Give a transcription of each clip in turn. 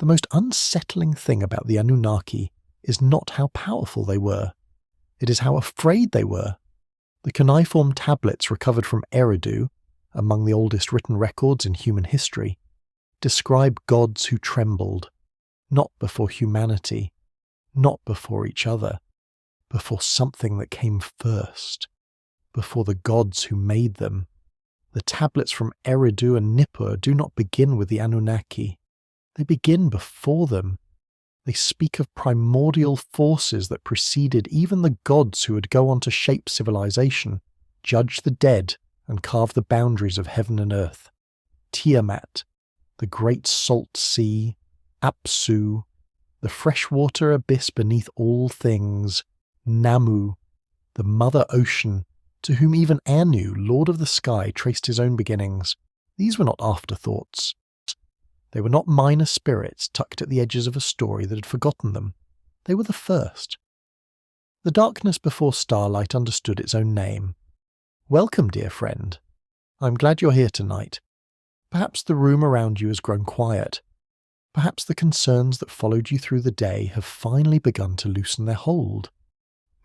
The most unsettling thing about the Anunnaki is not how powerful they were. It is how afraid they were. The cuneiform tablets recovered from Eridu, among the oldest written records in human history, describe gods who trembled, not before humanity, not before each other, before something that came first, before the gods who made them. The tablets from Eridu and Nippur do not begin with the Anunnaki. They begin before them. They speak of primordial forces that preceded even the gods who would go on to shape civilization, judge the dead, and carve the boundaries of heaven and earth. Tiamat, the great salt sea, Apsu, the freshwater abyss beneath all things, Namu, the mother ocean, to whom even Anu, lord of the sky, traced his own beginnings. These were not afterthoughts. They were not minor spirits tucked at the edges of a story that had forgotten them. They were the first. The darkness before starlight understood its own name. Welcome, dear friend. I'm glad you're here tonight. Perhaps the room around you has grown quiet. Perhaps the concerns that followed you through the day have finally begun to loosen their hold.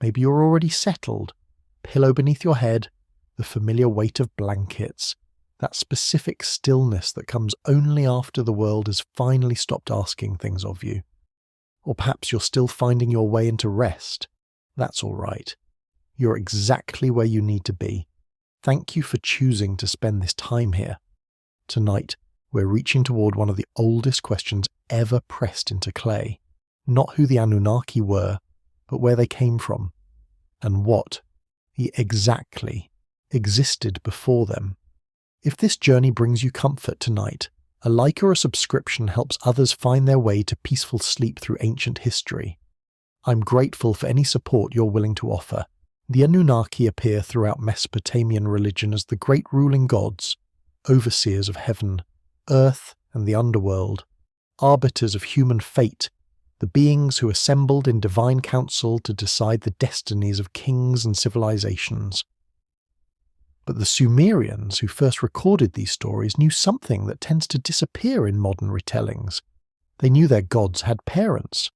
Maybe you're already settled, pillow beneath your head, the familiar weight of blankets, that specific stillness that comes only after the world has finally stopped asking things of you. Or perhaps you're still finding your way into rest. That's all right. You're exactly where you need to be. Thank you for choosing to spend this time here. Tonight, we're reaching toward one of the oldest questions ever pressed into clay. Not who the Anunnaki were, but where they came from, and what exactly existed before them. If this journey brings you comfort tonight, a like or a subscription helps others find their way to peaceful sleep through ancient history. I'm grateful for any support you're willing to offer. The Anunnaki appear throughout Mesopotamian religion as the great ruling gods, overseers of heaven, earth, and the underworld, arbiters of human fate, the beings who assembled in divine council to decide the destinies of kings and civilizations. But the Sumerians who first recorded these stories knew something that tends to disappear in modern retellings. They knew their gods had parents.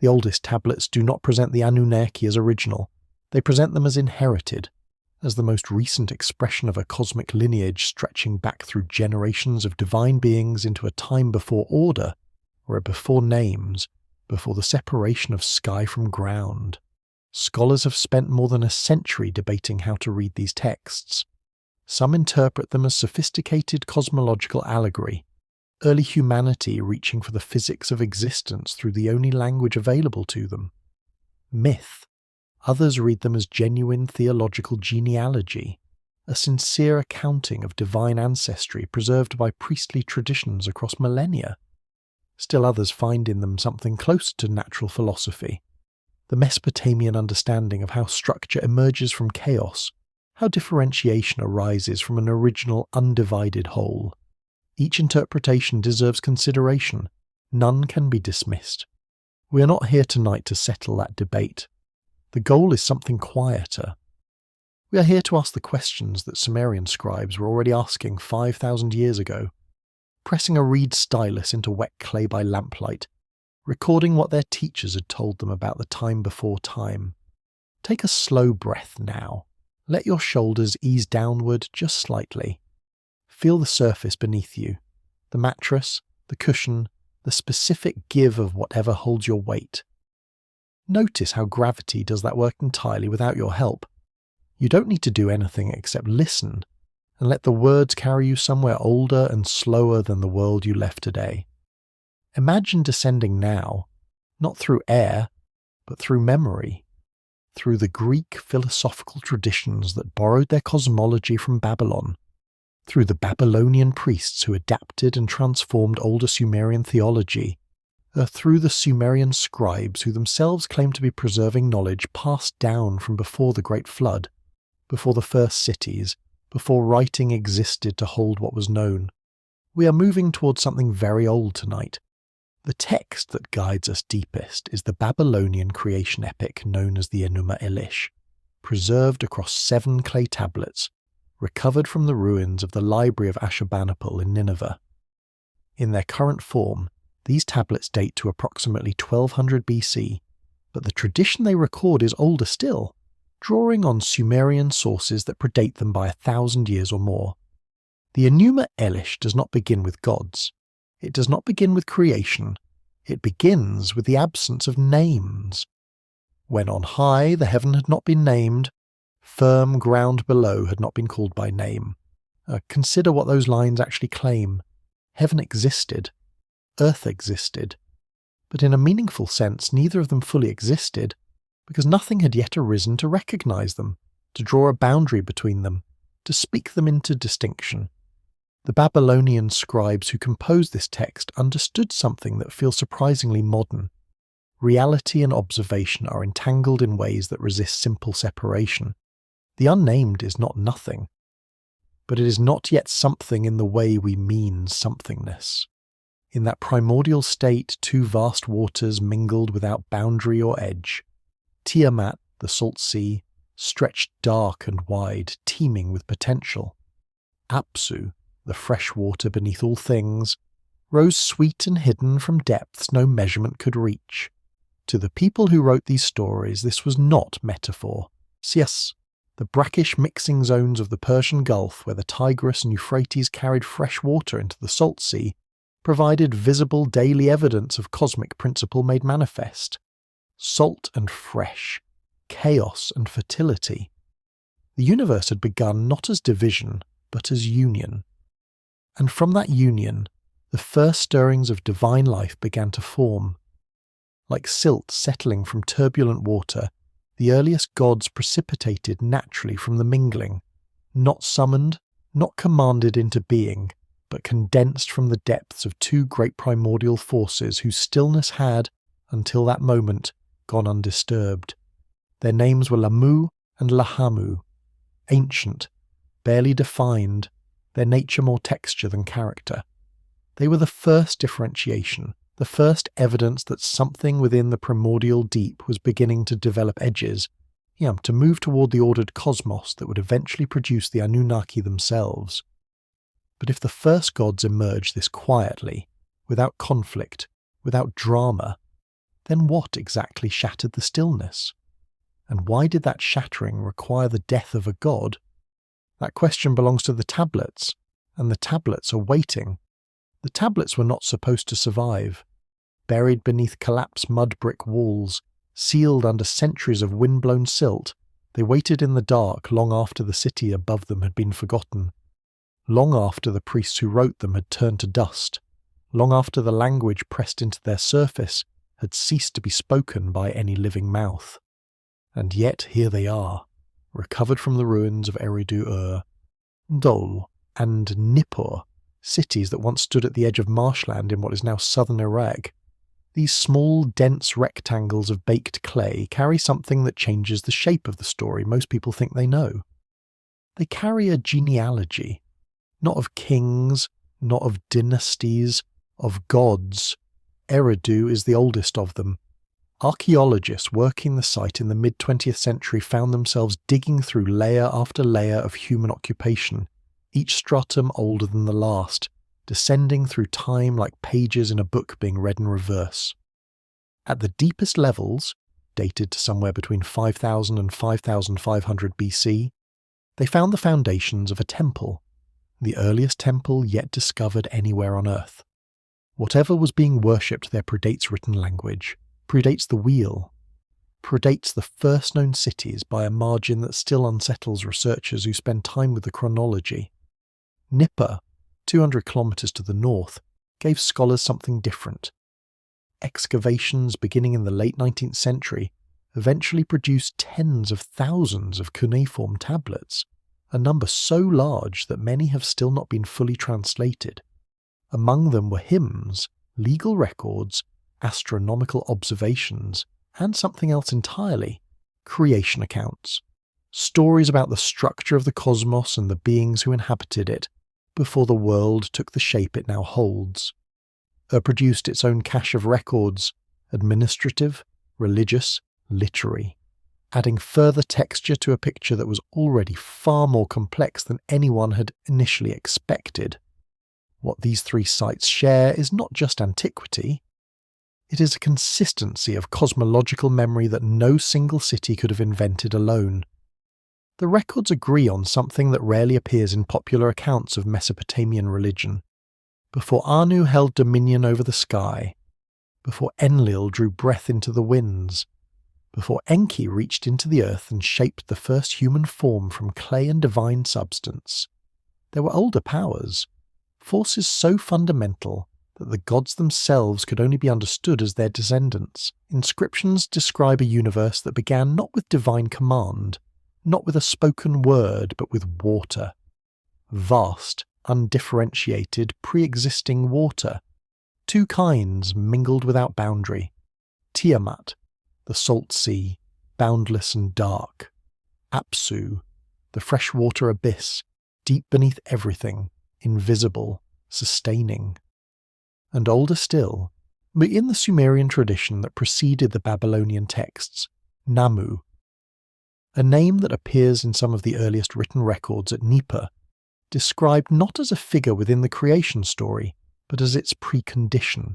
The oldest tablets do not present the Anunnaki as original. They present them as inherited, as the most recent expression of a cosmic lineage stretching back through generations of divine beings into a time before order, or before names, before the separation of sky from ground. Scholars have spent more than a century debating how to read these texts. Some interpret them as sophisticated cosmological allegory, early humanity reaching for the physics of existence through the only language available to them. Myth. Others read them as genuine theological genealogy, a sincere accounting of divine ancestry preserved by priestly traditions across millennia. Still others find in them something closer to natural philosophy, the Mesopotamian understanding of how structure emerges from chaos, how differentiation arises from an original undivided whole. Each interpretation deserves consideration. None can be dismissed. We are not here tonight to settle that debate. The goal is something quieter. We are here to ask the questions that Sumerian scribes were already asking 5,000 years ago, pressing a reed stylus into wet clay by lamplight, recording what their teachers had told them about the time before time. Take a slow breath now. Let your shoulders ease downward just slightly. Feel the surface beneath you, the mattress, the cushion, the specific give of whatever holds your weight. Notice how gravity does that work entirely without your help. You don't need to do anything except listen and let the words carry you somewhere older and slower than the world you left today. Imagine descending now, not through air, but through memory, through the Greek philosophical traditions that borrowed their cosmology from Babylon, through the Babylonian priests who adapted and transformed older Sumerian theology, through the Sumerian scribes who themselves claimed to be preserving knowledge passed down from before the Great Flood, before the first cities, before writing existed to hold what was known. We are moving towards something very old tonight. The text that guides us deepest is the Babylonian creation epic known as the Enuma Elish, preserved across 7 clay tablets, recovered from the ruins of the library of Ashurbanipal in Nineveh. In their current form, These tablets date to approximately 1200 BC, but the tradition they record is older still, drawing on Sumerian sources that predate them by 1,000 years or more. The Enuma Elish does not begin with gods. It does not begin with creation. It begins with the absence of names. When on high the heaven had not been named, firm ground below had not been called by name. Consider what those lines actually claim. Heaven existed. Earth existed. But in a meaningful sense, neither of them fully existed, because nothing had yet arisen to recognize them, to draw a boundary between them, to speak them into distinction. The Babylonian scribes who composed this text understood something that feels surprisingly modern. Reality and observation are entangled in ways that resist simple separation. The unnamed is not nothing, but it is not yet something in the way we mean somethingness. In that primordial state, two vast waters mingled without boundary or edge. Tiamat, the salt sea, stretched dark and wide, teeming with potential. Apsu, the fresh water beneath all things, rose sweet and hidden from depths no measurement could reach. To the people who wrote these stories, this was not metaphor. Yes, the brackish mixing zones of the Persian Gulf, where the Tigris and Euphrates carried fresh water into the salt sea, provided visible daily evidence of cosmic principle made manifest. Salt and fresh, chaos and fertility. The universe had begun not as division, but as union. And from that union, the first stirrings of divine life began to form. Like silt settling from turbulent water, the earliest gods precipitated naturally from the mingling, not summoned, not commanded into being, but condensed from the depths of two great primordial forces whose stillness had, until that moment, gone undisturbed. Their names were Lamu and Lahamu, ancient, barely defined, their nature more texture than character. They were the first differentiation, the first evidence that something within the primordial deep was beginning to develop edges, to move toward the ordered cosmos that would eventually produce the Anunnaki themselves. But if the first gods emerged this quietly, without conflict, without drama, then what exactly shattered the stillness? And why did that shattering require the death of a god? That question belongs to the tablets, and the tablets are waiting. The tablets were not supposed to survive. Buried beneath collapsed mud brick walls, sealed under centuries of wind-blown silt, they waited in the dark long after the city above them had been forgotten, long after the priests who wrote them had turned to dust, long after the language pressed into their surface had ceased to be spoken by any living mouth. And yet here they are, recovered from the ruins of Eridu-Ur, Dol, and Nippur, cities that once stood at the edge of marshland in what is now southern Iraq. These small, dense rectangles of baked clay carry something that changes the shape of the story most people think they know. They carry a genealogy, not of kings, not of dynasties, of gods. Eridu is the oldest of them. Archaeologists working the site in the mid-20th century found themselves digging through layer after layer of human occupation, each stratum older than the last, descending through time like pages in a book being read in reverse. At the deepest levels, dated to somewhere between 5000 and 5500 BC, they found the foundations of a temple, the earliest temple yet discovered anywhere on Earth. Whatever was being worshipped there predates written language, predates the wheel, predates the first known cities by a margin that still unsettles researchers who spend time with the chronology. Nippur, 200 kilometers to the north, gave scholars something different. Excavations beginning in the late 19th century eventually produced tens of thousands of cuneiform tablets, a number so large that many have still not been fully translated. Among them were hymns, legal records, astronomical observations, and something else entirely, creation accounts, stories about the structure of the cosmos and the beings who inhabited it before the world took the shape it now holds. Produced its own cache of records, administrative, religious, literary, adding further texture to a picture that was already far more complex than anyone had initially expected. What these three sites share is not just antiquity, it is a consistency of cosmological memory that no single city could have invented alone. The records agree on something that rarely appears in popular accounts of Mesopotamian religion. Before Anu held dominion over the sky, before Enlil drew breath into the winds, before Enki reached into the earth and shaped the first human form from clay and divine substance, there were older powers, forces so fundamental that the gods themselves could only be understood as their descendants. Inscriptions describe a universe that began not with divine command, not with a spoken word, but with water. Vast, undifferentiated, pre-existing water. Two kinds mingled without boundary. Tiamat, the salt sea, boundless and dark. Apsu, the freshwater abyss, deep beneath everything, invisible, sustaining. And older still, but in the Sumerian tradition that preceded the Babylonian texts, Namu, a name that appears in some of the earliest written records at Nippur, described not as a figure within the creation story, but as its precondition.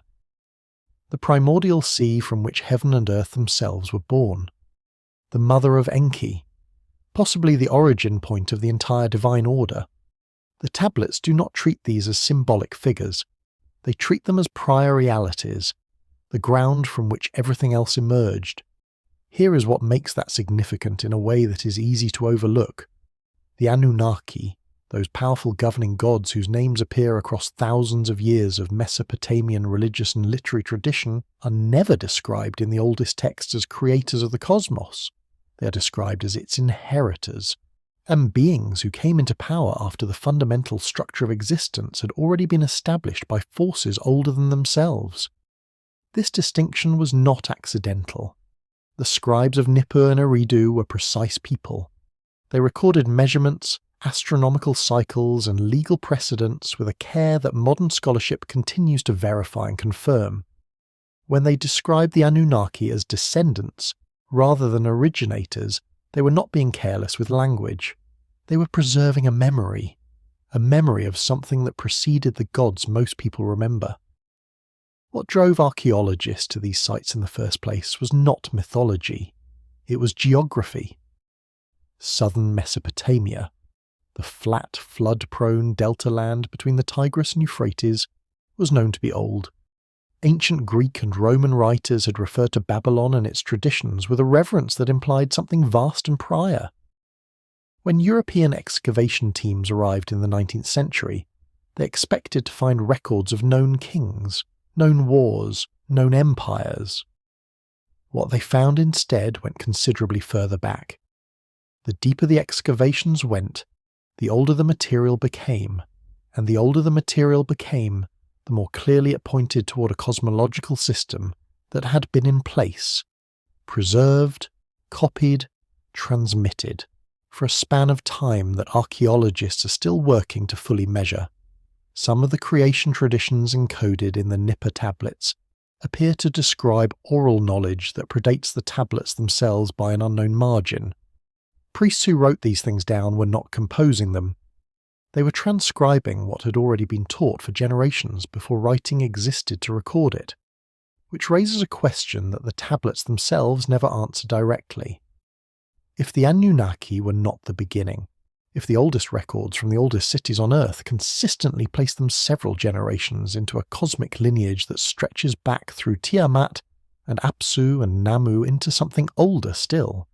The primordial sea from which heaven and earth themselves were born. The mother of Enki, possibly the origin point of the entire divine order. The tablets do not treat these as symbolic figures. They treat them as prior realities, the ground from which everything else emerged. Here is what makes that significant in a way that is easy to overlook. The Anunnaki, those powerful governing gods whose names appear across thousands of years of Mesopotamian religious and literary tradition, are never described in the oldest texts as creators of the cosmos. They are described as its inheritors, and beings who came into power after the fundamental structure of existence had already been established by forces older than themselves. This distinction was not accidental. The scribes of Nippur and Eridu were precise people. They recorded measurements, astronomical cycles, and legal precedents with a care that modern scholarship continues to verify and confirm. When they described the Anunnaki as descendants, rather than originators, they were not being careless with language. They were preserving a memory of something that preceded the gods most people remember. What drove archaeologists to these sites in the first place was not mythology, it was geography. Southern Mesopotamia, the flat, flood-prone delta land between the Tigris and Euphrates, was known to be old. Ancient Greek and Roman writers had referred to Babylon and its traditions with a reverence that implied something vast and prior. When European excavation teams arrived in the 19th century, they expected to find records of known kings, known wars, known empires. What they found instead went considerably further back. The deeper the excavations went, the older the material became, and the older the material became, the more clearly it pointed toward a cosmological system that had been in place, preserved, copied, transmitted, for a span of time that archaeologists are still working to fully measure. Some of the creation traditions encoded in the Nippur tablets appear to describe oral knowledge that predates the tablets themselves by an unknown margin. Priests who wrote these things down were not composing them. They were transcribing what had already been taught for generations before writing existed to record it, which raises a question that the tablets themselves never answer directly. If the Anunnaki were not the beginning, if the oldest records from the oldest cities on Earth consistently place them several generations into a cosmic lineage that stretches back through Tiamat and Apsu and Namu into something older still,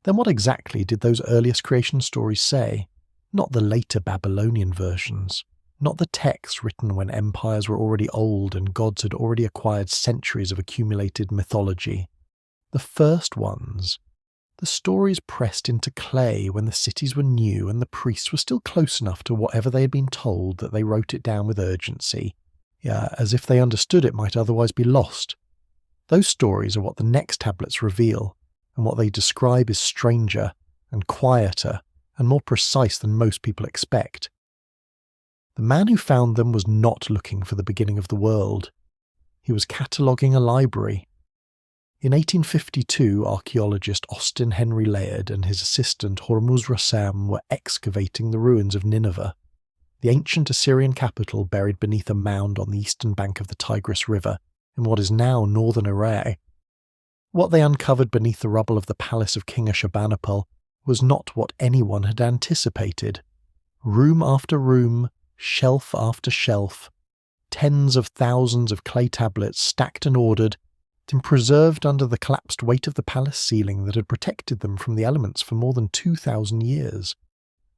then what exactly did those earliest creation stories say? Not the later Babylonian versions, not the texts written when empires were already old and gods had already acquired centuries of accumulated mythology. The first ones. The stories pressed into clay when the cities were new and the priests were still close enough to whatever they had been told that they wrote it down with urgency, as if they understood it might otherwise be lost. Those stories are what the next tablets reveal, and what they describe is stranger and quieter and more precise than most people expect. The man who found them was not looking for the beginning of the world. He was cataloguing a library. In 1852, archaeologist Austin Henry Layard and his assistant Hormuz Rassam were excavating the ruins of Nineveh. the ancient Assyrian capital buried beneath a mound on the eastern bank of the Tigris River in what is now northern Iraq. What they uncovered beneath the rubble of the palace of King Ashurbanipal was not what anyone had anticipated. Room after room, shelf after shelf, tens of thousands of clay tablets stacked and ordered, and preserved under the collapsed weight of the palace ceiling that had protected them from the elements for more than 2,000 years.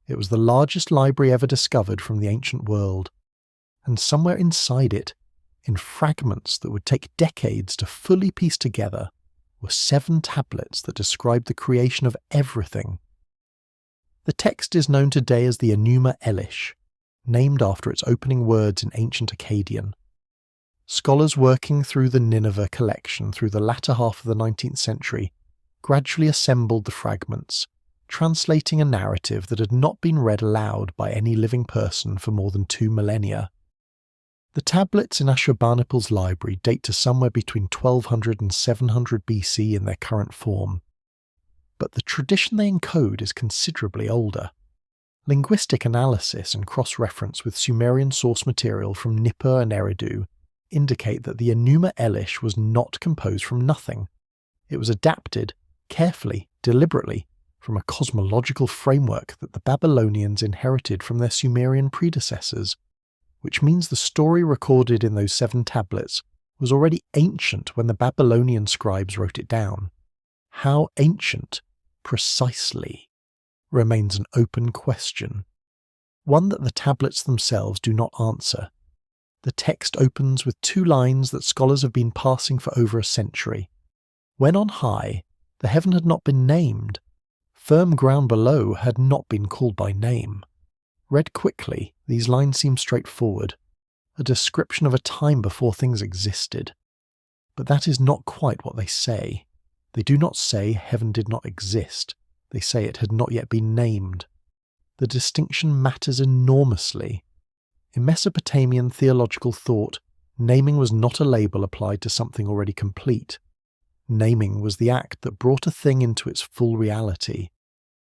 It was the largest library ever discovered from the ancient world, and somewhere inside it, in fragments that would take decades to fully piece together, were 7 tablets that described the creation of everything. The text is known today as the Enuma Elish, named after its opening words in ancient Akkadian. Scholars working through the Nineveh collection through the latter half of the 19th century gradually assembled the fragments, translating a narrative that had not been read aloud by any living person for more than 2 millennia. The tablets in Ashurbanipal's library date to somewhere between 1200 and 700 BC in their current form, but the tradition they encode is considerably older. Linguistic analysis and cross-reference with Sumerian source material from Nippur and Eridu indicate that the Enuma Elish was not composed from nothing. It was adapted, carefully, deliberately, from a cosmological framework that the Babylonians inherited from their Sumerian predecessors, which means the story recorded in those 7 tablets was already ancient when the Babylonian scribes wrote it down. How ancient, precisely, remains an open question, one that the tablets themselves do not answer. The text opens with 2 lines that scholars have been parsing for over a century. When on high, the heaven had not been named. Firm ground below had not been called by name. Read quickly, these lines seem straightforward, a description of a time before things existed. But that is not quite what they say. They do not say heaven did not exist. They say it had not yet been named. The distinction matters enormously. In Mesopotamian theological thought, naming was not a label applied to something already complete. Naming was the act that brought a thing into its full reality,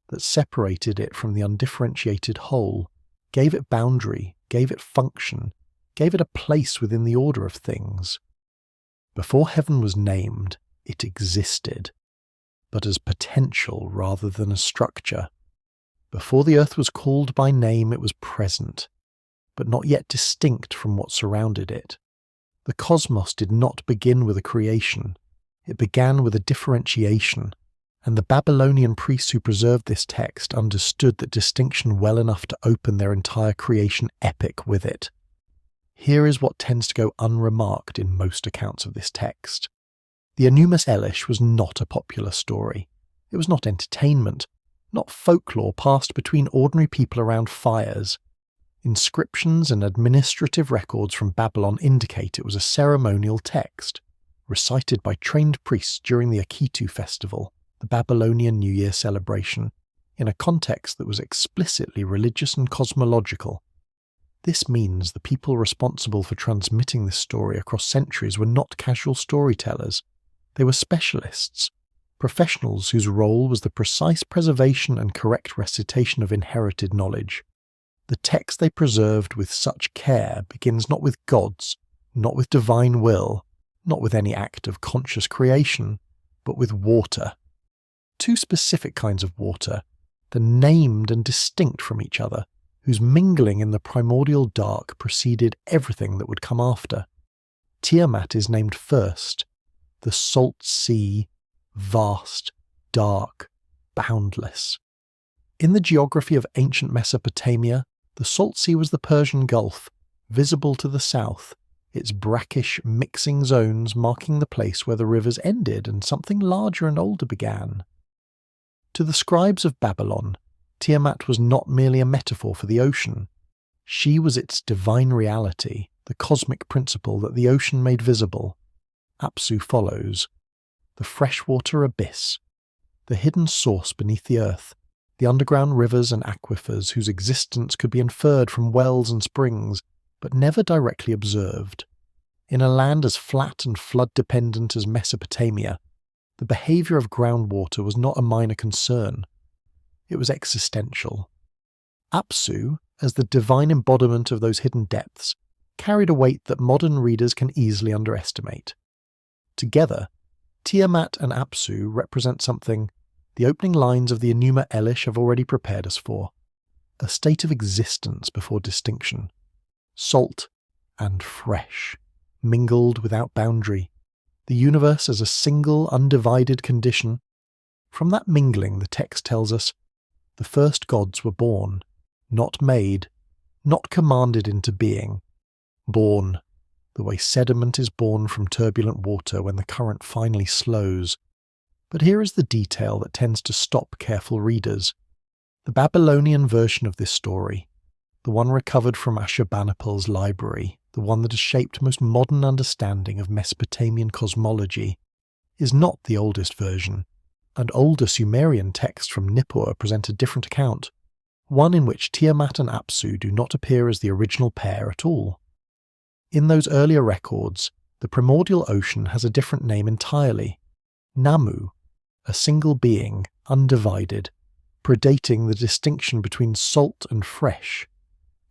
that separated it from the undifferentiated whole, gave it boundary, gave it function, gave it a place within the order of things. Before heaven was named, it existed, but as potential rather than a structure. Before the earth was called by name, it was present, but not yet distinct from what surrounded it. The cosmos did not begin with a creation, it began with a differentiation, and the Babylonian priests who preserved this text understood that distinction well enough to open their entire creation epic with it. Here is what tends to go unremarked in most accounts of this text. The Enuma Elish was not a popular story. It was not entertainment, not folklore passed between ordinary people around fires. Inscriptions and administrative records from Babylon indicate it was a ceremonial text, recited by trained priests during the Akitu festival, the Babylonian New Year celebration, in a context that was explicitly religious and cosmological. This means the people responsible for transmitting this story across centuries were not casual storytellers. They were specialists, professionals whose role was the precise preservation and correct recitation of inherited knowledge. The text they preserved with such care begins not with gods, not with divine will, not with any act of conscious creation, but with water. 2 specific kinds of water, the named and distinct from each other, whose mingling in the primordial dark preceded everything that would come after. Tiamat is named first, the salt sea, vast, dark, boundless. In the geography of ancient Mesopotamia, the Salt Sea was the Persian Gulf, visible to the south, its brackish mixing zones marking the place where the rivers ended and something larger and older began. To the scribes of Babylon, Tiamat was not merely a metaphor for the ocean. She was its divine reality, the cosmic principle that the ocean made visible. Apsu follows. The freshwater abyss, the hidden source beneath the earth, the underground rivers and aquifers whose existence could be inferred from wells and springs, but never directly observed. In a land as flat and flood-dependent as Mesopotamia, the behaviour of groundwater was not a minor concern. It was existential. Apsu, as the divine embodiment of those hidden depths, carried a weight that modern readers can easily underestimate. Together, Tiamat and Apsu represent something the opening lines of the Enuma Elish have already prepared us for: a state of existence before distinction, salt and fresh, mingled without boundary, the universe as a single undivided condition. From that mingling, the text tells us, the first gods were born, not made, not commanded into being, born, the way sediment is born from turbulent water when the current finally slows. But here is the detail that tends to stop careful readers. The Babylonian version of this story, the one recovered from Ashurbanipal's library, the one that has shaped most modern understanding of Mesopotamian cosmology, is not the oldest version, and older Sumerian texts from Nippur present a different account, one in which Tiamat and Apsu do not appear as the original pair at all. In those earlier records, the primordial ocean has a different name entirely: Namu, a single being, undivided, predating the distinction between salt and fresh,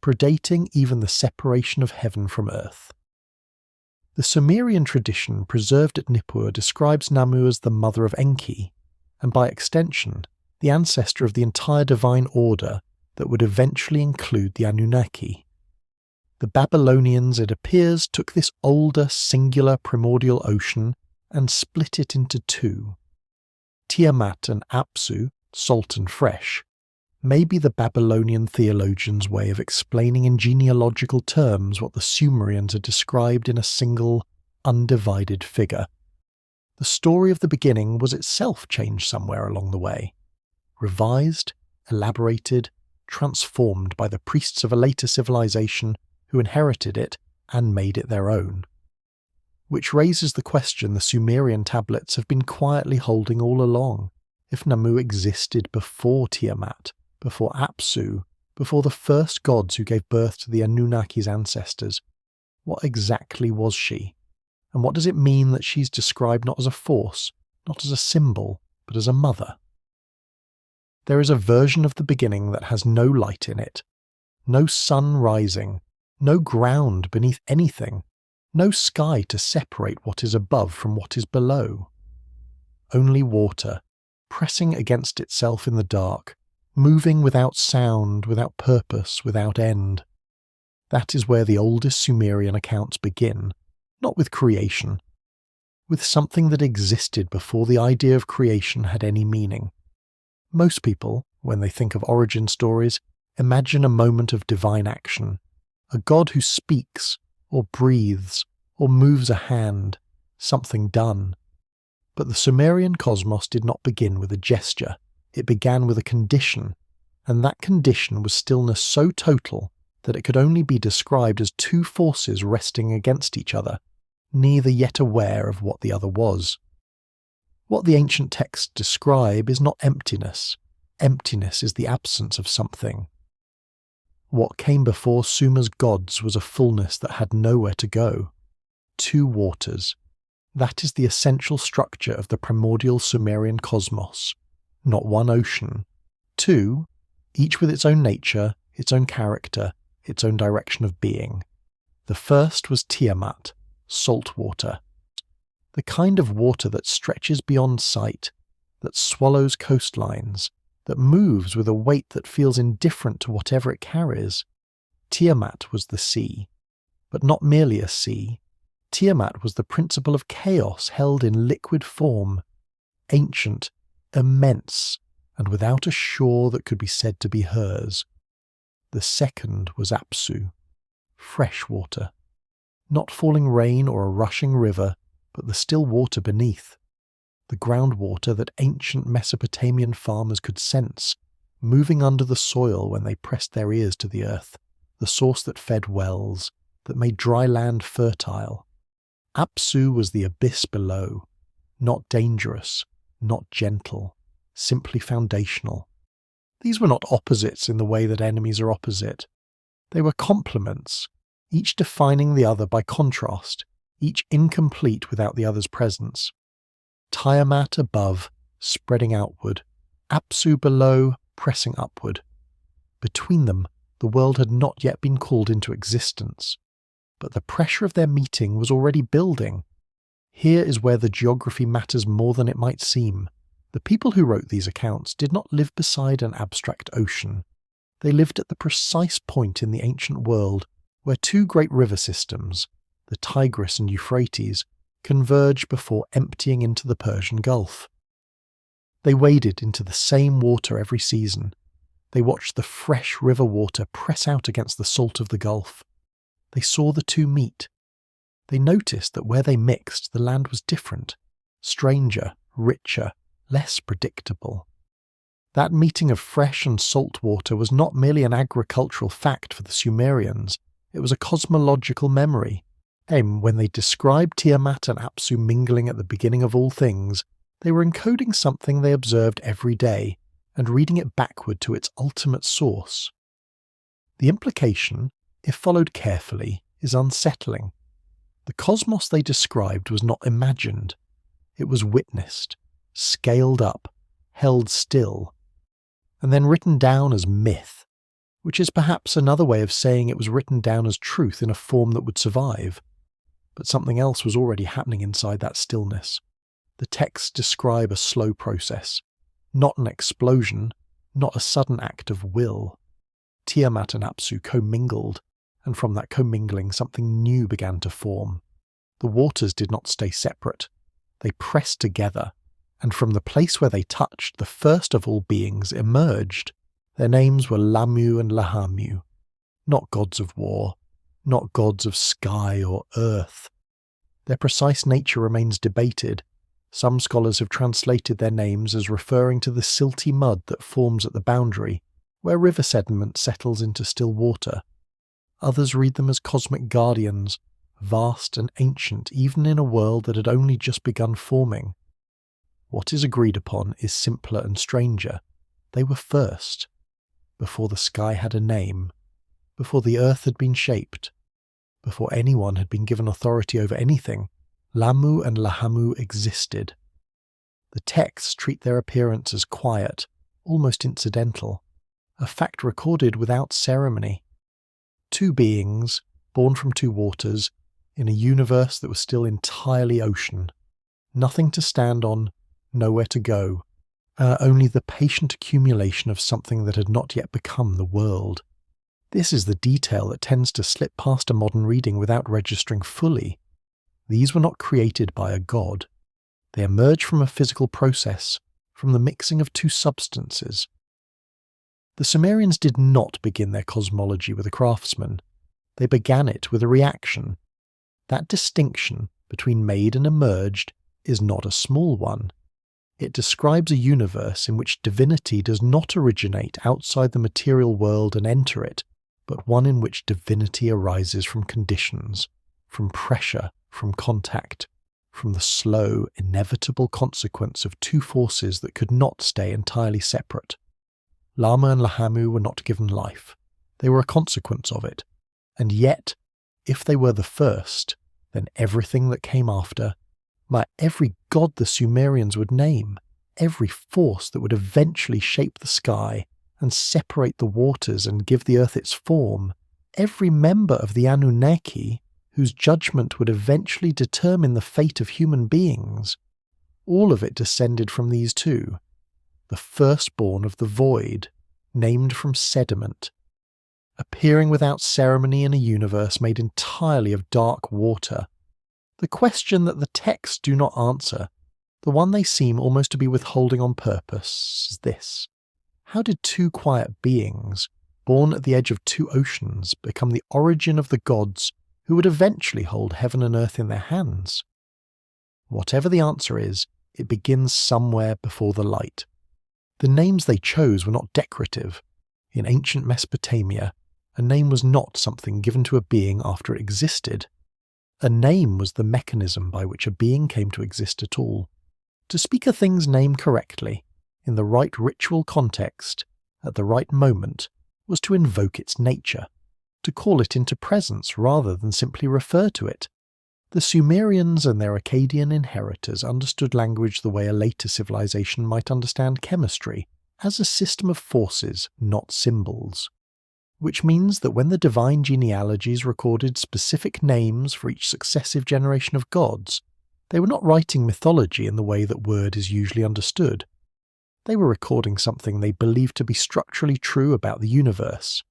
predating even the separation of heaven from earth. The Sumerian tradition preserved at Nippur describes Namu as the mother of Enki, and by extension, the ancestor of the entire divine order that would eventually include the Anunnaki. The Babylonians, it appears, took this older singular primordial ocean and split it into two. Tiamat and Apsu, salt and fresh, may be the Babylonian theologians' way of explaining in genealogical terms what the Sumerians had described in a single, undivided figure. The story of the beginning was itself changed somewhere along the way, revised, elaborated, transformed by the priests of a later civilization who inherited it and made it their own. Which raises the question the Sumerian tablets have been quietly holding all along: if Namu existed before Tiamat, before Apsu, before the first gods who gave birth to the Anunnaki's ancestors, what exactly was she? And what does it mean that she's described not as a force, not as a symbol, but as a mother? There is a version of the beginning that has no light in it, no sun rising, no ground beneath anything, no sky to separate what is above from what is below. Only water, pressing against itself in the dark, moving without sound, without purpose, without end. That is where the oldest Sumerian accounts begin, not with creation, with something that existed before the idea of creation had any meaning. Most people, when they think of origin stories, imagine a moment of divine action, a god who speaks, or breathes, or moves a hand, something done. But the Sumerian cosmos did not begin with a gesture, it began with a condition, and that condition was stillness so total that it could only be described as two forces resting against each other, neither yet aware of what the other was. What the ancient texts describe is not emptiness. Emptiness is the absence of something. What came before Sumer's gods was a fullness that had nowhere to go. Two waters. That is the essential structure of the primordial Sumerian cosmos. Not one ocean. Two, each with its own nature, its own character, its own direction of being. The first was Tiamat, salt water. The kind of water that stretches beyond sight, that swallows coastlines, that moves with a weight that feels indifferent to whatever it carries. Tiamat was the sea, but not merely a sea. Tiamat was the principle of chaos held in liquid form, ancient, immense, and without a shore that could be said to be hers. The second was Apsu, fresh water, not falling rain or a rushing river, but the still water beneath. The groundwater that ancient Mesopotamian farmers could sense, moving under the soil when they pressed their ears to the earth, the source that fed wells, that made dry land fertile. Apsu was the abyss below, not dangerous, not gentle, simply foundational. These were not opposites in the way that enemies are opposite. They were complements, each defining the other by contrast, each incomplete without the other's presence. Tiamat above, spreading outward, Apsu below, pressing upward. Between them, The world had not yet been called into existence, but the pressure of their meeting was already building. Here is where the geography matters more than it might seem. The people who wrote these accounts did not live beside an abstract ocean. They lived at the precise point in the ancient world where two great river systems, the Tigris and Euphrates, converge before emptying into the Persian Gulf. They waded into the same water every season. They watched the fresh river water press out against the salt of the Gulf. They saw the two meet. They noticed that where they mixed, the land was different, stranger, richer, less predictable. That meeting of fresh and salt water was not merely an agricultural fact for the Sumerians, it was a cosmological memory. When they described Tiamat and Apsu mingling at the beginning of all things, they were encoding something they observed every day and reading it backward to its ultimate source. The implication, if followed carefully, is unsettling. The cosmos they described was not imagined. It was witnessed, scaled up, held still, and then written down as myth, which is perhaps another way of saying it was written down as truth in a form that would survive. But something else was already happening inside that stillness. The texts describe a slow process, not an explosion, not a sudden act of will. Tiamat and Apsu commingled, and from that commingling something new began to form. The waters did not stay separate. They pressed together, and from the place where they touched, the first of all beings emerged. Their names were Lamu and Lahamu, not gods of war, not gods of sky or earth. Their precise nature remains debated. Some scholars have translated their names as referring to the silty mud that forms at the boundary, where river sediment settles into still water. Others read them as cosmic guardians, vast and ancient even in a world that had only just begun forming. What is agreed upon is simpler and stranger. They were first, before the sky had a name, before the earth had been shaped, before anyone had been given authority over anything. Lamu and Lahamu existed. The texts treat their appearance as quiet, almost incidental, a fact recorded without ceremony. Two beings, born from two waters, in a universe that was still entirely ocean. Nothing to stand on, nowhere to go, only the patient accumulation of something that had not yet become the world. This is the detail that tends to slip past a modern reading without registering fully. These were not created by a god. They emerged from a physical process, from the mixing of two substances. The Sumerians did not begin their cosmology with a craftsman. They began it with a reaction. That distinction between made and emerged is not a small one. It describes a universe in which divinity does not originate outside the material world and enter it, but one in which divinity arises from conditions, from pressure, from contact, from the slow, inevitable consequence of two forces that could not stay entirely separate. Lama and Lahamu were not given life. They were a consequence of it. And yet, if they were the first, then everything that came after, every god the Sumerians would name, every force that would eventually shape the sky and separate the waters and give the earth its form, every member of the Anunnaki, whose judgment would eventually determine the fate of human beings, all of it descended from these two, the firstborn of the void, named from sediment, appearing without ceremony in a universe made entirely of dark water. The question that the texts do not answer, the one they seem almost to be withholding on purpose, is this. How did two quiet beings, born at the edge of two oceans, become the origin of the gods who would eventually hold heaven and earth in their hands? Whatever the answer is, it begins somewhere before the light. The names they chose were not decorative. In ancient Mesopotamia, a name was not something given to a being after it existed. A name was the mechanism by which a being came to exist at all. To speak a thing's name correctly, in the right ritual context, at the right moment, was to invoke its nature, to call it into presence rather than simply refer to it. The Sumerians and their Akkadian inheritors understood language the way a later civilization might understand chemistry, as a system of forces, not symbols. which means that when the divine genealogies recorded specific names for each successive generation of gods, they were not writing mythology in the way that word is usually understood. They were recording something they believed to be structurally true about the universe,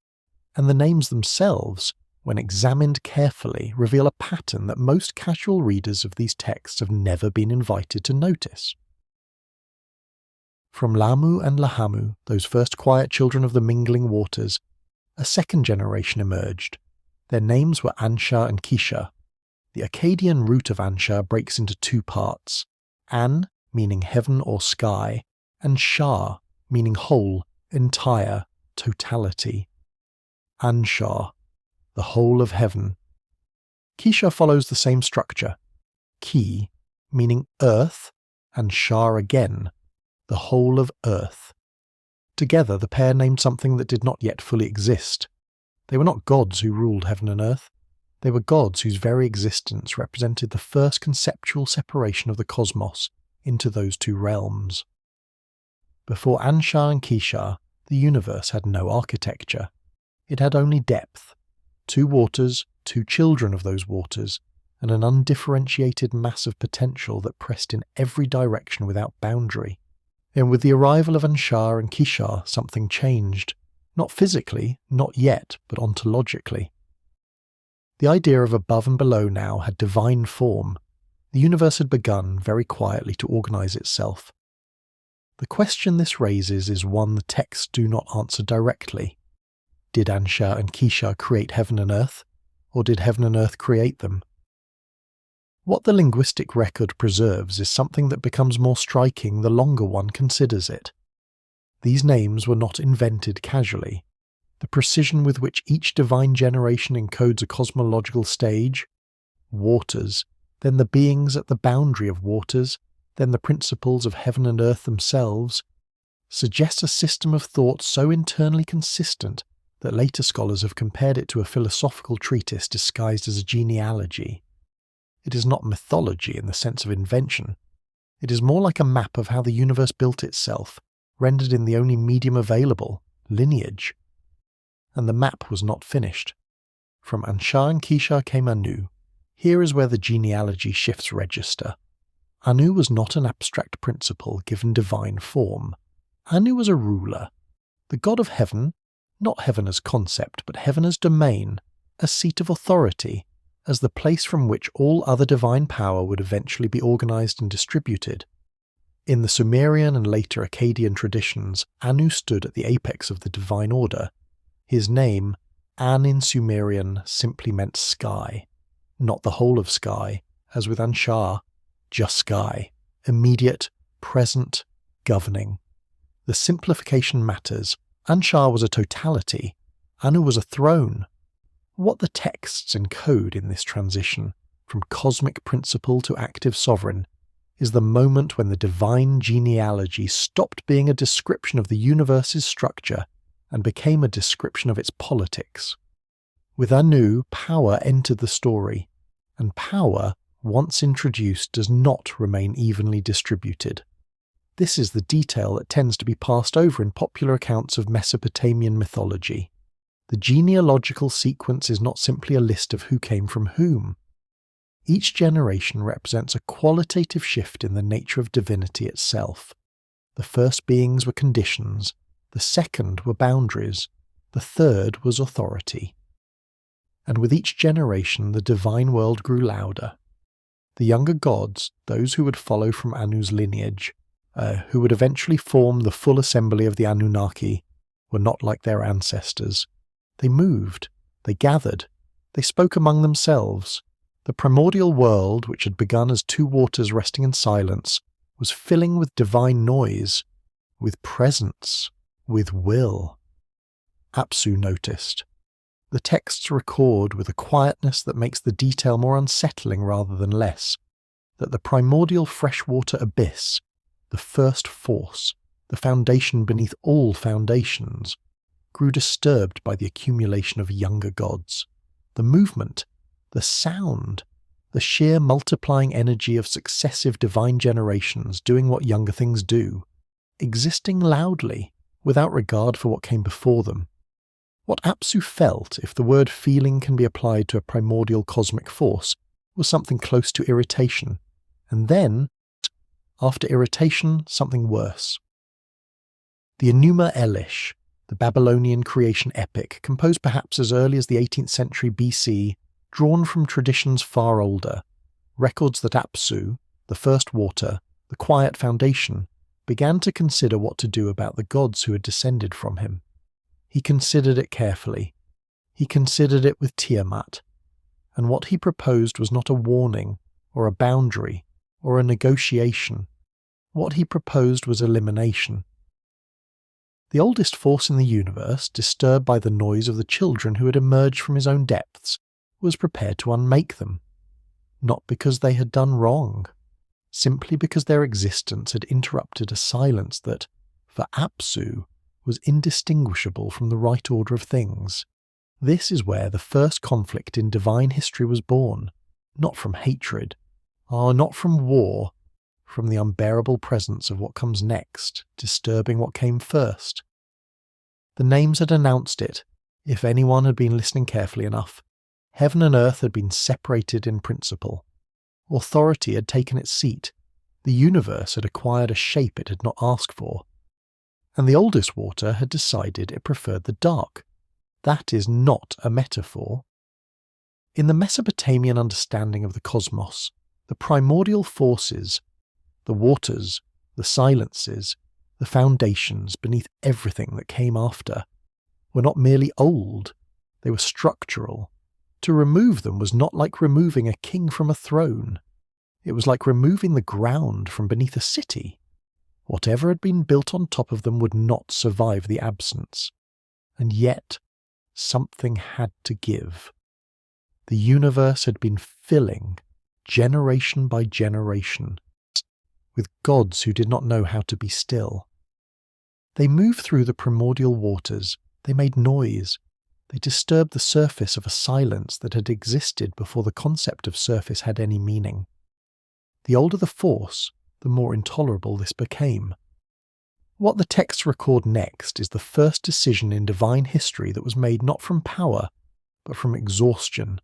and the names themselves, when examined carefully, reveal a pattern that most casual readers of these texts have never been invited to notice. From Lamu and Lahamu, those first quiet children of the mingling waters, a second generation emerged. Their names were Ansha and Kisha. The Akkadian root of Ansha breaks into two parts: An, meaning heaven or sky, and Shah, meaning whole, entire, totality. Ansha, the whole of heaven. Kisha follows the same structure: Ki, meaning earth, and Shah again, the whole of earth. Together the pair named something that did not yet fully exist. They were not gods who ruled heaven and earth. They were gods whose very existence represented the first conceptual separation of the cosmos into those two realms. Before Ansha and Kisha, the universe had no architecture. It had only depth, two waters, two children of those waters, and an undifferentiated mass of potential that pressed in every direction without boundary. And with the arrival of Ansha and Kisha, something changed. Not physically, not yet, but ontologically. The idea of above and below now had divine form. The universe had begun, very quietly, to organize itself. The question this raises is one the texts do not answer directly. Did Ansha and Kisha create heaven and earth, or did heaven and earth create them? What the linguistic record preserves is something that becomes more striking the longer one considers it. These names were not invented casually. The precision with which each divine generation encodes a cosmological stage, waters, then the beings at the boundary of waters, then the principles of heaven and earth themselves, suggests a system of thought so internally consistent that later scholars have compared it to a philosophical treatise disguised as a genealogy. It is not mythology in the sense of invention. It is more like a map of how the universe built itself, rendered in the only medium available, lineage. And the map was not finished. From Ansha and Kisha came Anu. Here is where the genealogy shifts register. Anu was not an abstract principle given divine form. Anu was a ruler, the god of heaven, not heaven as concept, but heaven as domain, a seat of authority, as the place from which all other divine power would eventually be organized and distributed. In the Sumerian and later Akkadian traditions, Anu stood at the apex of the divine order. His name, An in Sumerian, simply meant sky, not the whole of sky, as with Ansha, just sky, immediate, present, governing. The simplification matters. Ansha was a totality, Anu was a throne. What the texts encode in this transition, from cosmic principle to active sovereign, is the moment when the divine genealogy stopped being a description of the universe's structure and became a description of its politics. With Anu, power entered the story, and power, once introduced, does not remain evenly distributed. This is the detail that tends to be passed over in popular accounts of Mesopotamian mythology. The genealogical sequence is not simply a list of who came from whom. Each generation represents a qualitative shift in the nature of divinity itself. The first beings were conditions, the second were boundaries, the third was authority. And with each generation the divine world grew louder. The younger gods, those who would follow from Anu's lineage, who would eventually form the full assembly of the Anunnaki, were not like their ancestors. They moved, they gathered, they spoke among themselves. The primordial world, which had begun as two waters resting in silence, was filling with divine noise, with presence, with will. Apsu noticed. The texts record with a quietness that makes the detail more unsettling rather than less, that the primordial freshwater abyss, the first force, the foundation beneath all foundations, grew disturbed by the accumulation of younger gods. The movement, the sound, the sheer multiplying energy of successive divine generations doing what younger things do, existing loudly, without regard for what came before them. What Apsu felt, if the word feeling can be applied to a primordial cosmic force, was something close to irritation, and then, after irritation, something worse. The Enuma Elish, the Babylonian creation epic, composed perhaps as early as the 18th century BC, drawn from traditions far older, records that Apsu, the first water, the quiet foundation, began to consider what to do about the gods who had descended from him. He considered it carefully. He considered it with Tiamat, and what he proposed was not a warning, or a boundary, or a negotiation. What he proposed was elimination. The oldest force in the universe, disturbed by the noise of the children who had emerged from his own depths, was prepared to unmake them. Not because they had done wrong, simply because their existence had interrupted a silence that, for Apsu, was indistinguishable from the right order of things. This is where the first conflict in divine history was born, not from hatred, not from war, from the unbearable presence of what comes next, disturbing what came first. The names had announced it, if anyone had been listening carefully enough. Heaven and earth had been separated in principle. Authority had taken its seat. The universe had acquired a shape it had not asked for. And the oldest water had decided it preferred the dark. That is not a metaphor. In the Mesopotamian understanding of the cosmos, the primordial forces, the waters, the silences, the foundations beneath everything that came after, were not merely old, they were structural. To remove them was not like removing a king from a throne. It was like removing the ground from beneath a city. Whatever had been built on top of them would not survive the absence. And yet, something had to give. The universe had been filling, generation by generation, with gods who did not know how to be still. They moved through the primordial waters, they made noise, they disturbed the surface of a silence that had existed before the concept of surface had any meaning. The older the force, the more intolerable this became. What the texts record next is the first decision in divine history that was made not from power, but from exhaustion.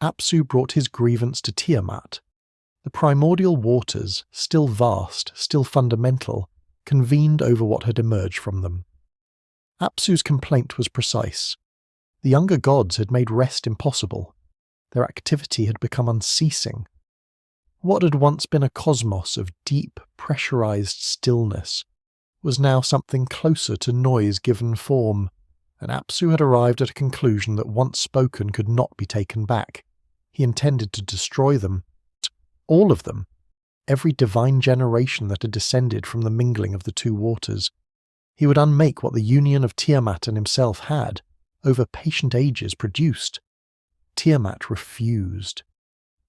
Apsu brought his grievance to Tiamat. The primordial waters, still vast, still fundamental, convened over what had emerged from them. Apsu's complaint was precise. The younger gods had made rest impossible. Their activity had become unceasing. What had once been a cosmos of deep, pressurized stillness was now something closer to noise given form, and Apsu had arrived at a conclusion that once spoken could not be taken back. He intended to destroy them. All of them. Every divine generation that had descended from the mingling of the two waters. He would unmake what the union of Tiamat and himself had, over patient ages, produced. Tiamat refused.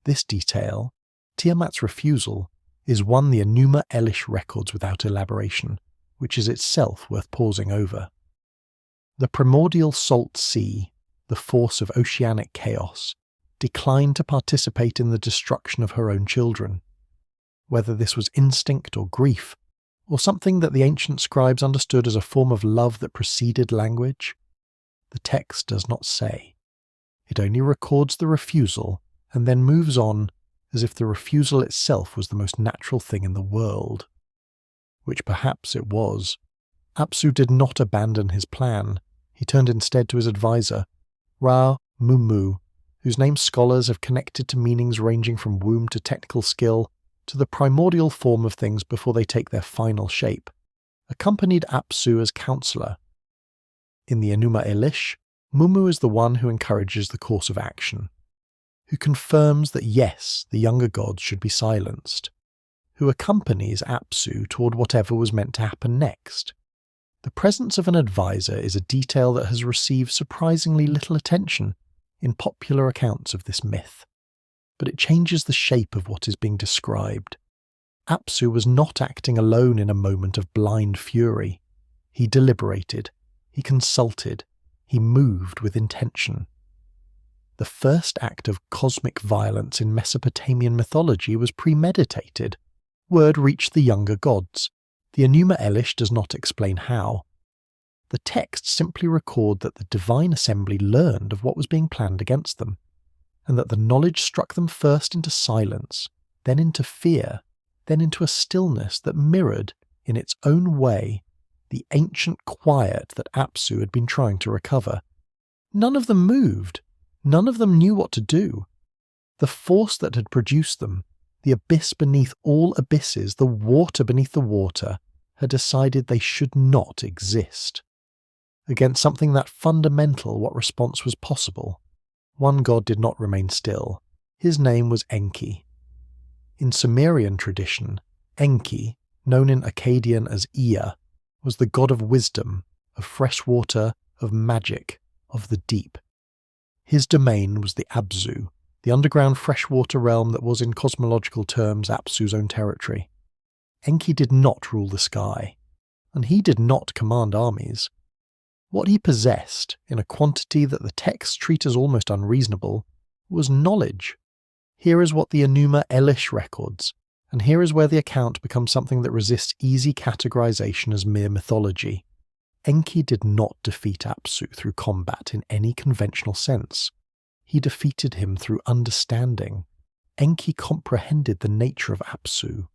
This detail, Tiamat's refusal, is one the Enuma Elish records without elaboration, which is itself worth pausing over. The primordial salt sea, the force of oceanic chaos, declined to participate in the destruction of her own children. Whether this was instinct or grief, or something that the ancient scribes understood as a form of love that preceded language, the text does not say. It only records the refusal and then moves on as if the refusal itself was the most natural thing in the world. Which perhaps it was. Apsu did not abandon his plan. He turned instead to his advisor, Ra-Mummu, whose name scholars have connected to meanings ranging from womb to technical skill, to the primordial form of things before they take their final shape, accompanied Apsu as counselor. In the Enuma Elish, Mummu is the one who encourages the course of action, who confirms that yes, the younger gods should be silenced, who accompanies Apsu toward whatever was meant to happen next. The presence of an advisor is a detail that has received surprisingly little attention in popular accounts of this myth, but it changes the shape of what is being described. Apsu was not acting alone in a moment of blind fury. He deliberated, he consulted, he moved with intention. The first act of cosmic violence in Mesopotamian mythology was premeditated. Word reached the younger gods. The Enuma Elish does not explain how. The texts simply record that the divine assembly learned of what was being planned against them, and that the knowledge struck them first into silence, then into fear, then into a stillness that mirrored, in its own way, the ancient quiet that Apsu had been trying to recover. None of them moved. None of them knew what to do. The force that had produced them, the abyss beneath all abysses, the water beneath the water, had decided they should not exist. Against something that fundamental, what response was possible? One god did not remain still. His name was Enki. In Sumerian tradition, Enki, known in Akkadian as Ea, was the god of wisdom, of fresh water, of magic, of the deep. His domain was the Abzu, the underground freshwater realm that was in cosmological terms Apsu's own territory. Enki did not rule the sky, and he did not command armies. What he possessed, in a quantity that the texts treat as almost unreasonable, was knowledge. Here is what the Enuma Elish records, and here is where the account becomes something that resists easy categorization as mere mythology. Enki did not defeat Apsu through combat in any conventional sense. He defeated him through understanding. Enki comprehended the nature of Apsu,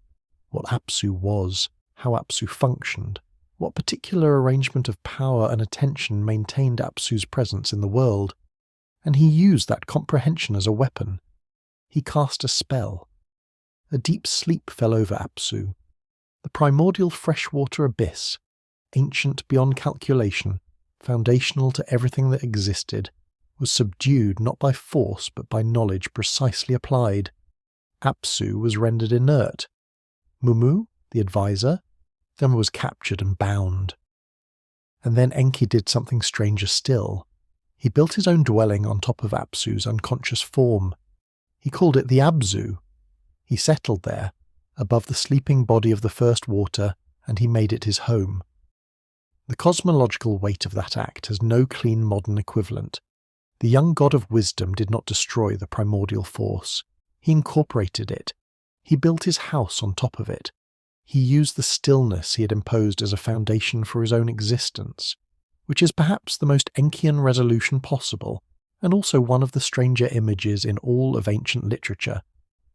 what Apsu was, how Apsu functioned, what particular arrangement of power and attention maintained Apsu's presence in the world, and he used that comprehension as a weapon. He cast a spell. A deep sleep fell over Apsu. The primordial freshwater abyss, ancient beyond calculation, foundational to everything that existed, was subdued not by force but by knowledge precisely applied. Apsu was rendered inert. Mumu, the advisor, then was captured and bound. And then Enki did something stranger still. He built his own dwelling on top of Apsu's unconscious form. He called it the Abzu. He settled there, above the sleeping body of the first water, and he made it his home. The cosmological weight of that act has no clean modern equivalent. The young god of wisdom did not destroy the primordial force. He incorporated it. He built his house on top of it. He used the stillness he had imposed as a foundation for his own existence, which is perhaps the most Enkian resolution possible, and also one of the stranger images in all of ancient literature.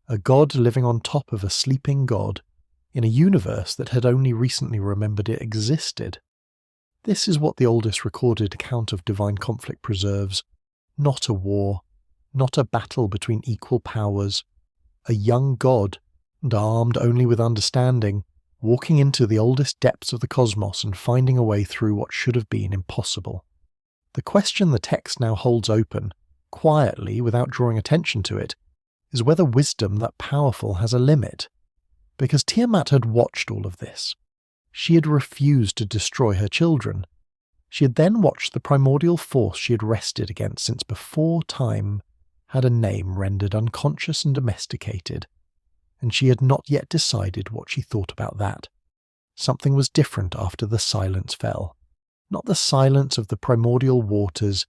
A god living on top of a sleeping god, in a universe that had only recently remembered it existed. This is what the oldest recorded account of divine conflict preserves. Not a war, not a battle between equal powers. A young god, and armed only with understanding, walking into the oldest depths of the cosmos and finding a way through what should have been impossible. The question the text now holds open, quietly without drawing attention to it, is whether wisdom that powerful has a limit. Because Tiamat had watched all of this. She had refused to destroy her children. She had then watched the primordial force she had wrested against since before time had a name rendered unconscious and domesticated, and she had not yet decided what she thought about that. Something was different after the silence fell. Not the silence of the primordial waters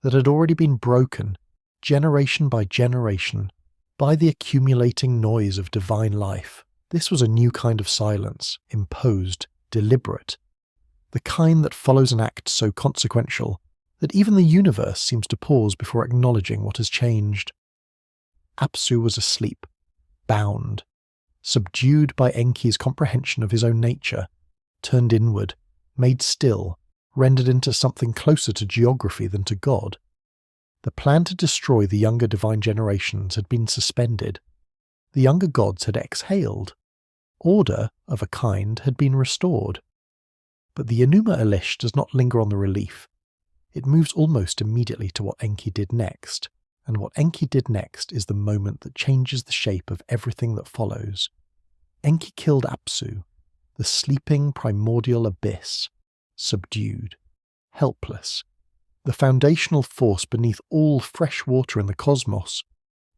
that had already been broken, generation by generation, by the accumulating noise of divine life. This was a new kind of silence, imposed, deliberate. The kind that follows an act so consequential that even the universe seems to pause before acknowledging what has changed. Apsu was asleep, bound, subdued by Enki's comprehension of his own nature, turned inward, made still, rendered into something closer to geography than to God. The plan to destroy the younger divine generations had been suspended. The younger gods had exhaled. Order, of a kind, had been restored. But the Enuma Elish does not linger on the relief. It moves almost immediately to what Enki did next, and what Enki did next is the moment that changes the shape of everything that follows. Enki killed Apsu, the sleeping primordial abyss, subdued, helpless. The foundational force beneath all fresh water in the cosmos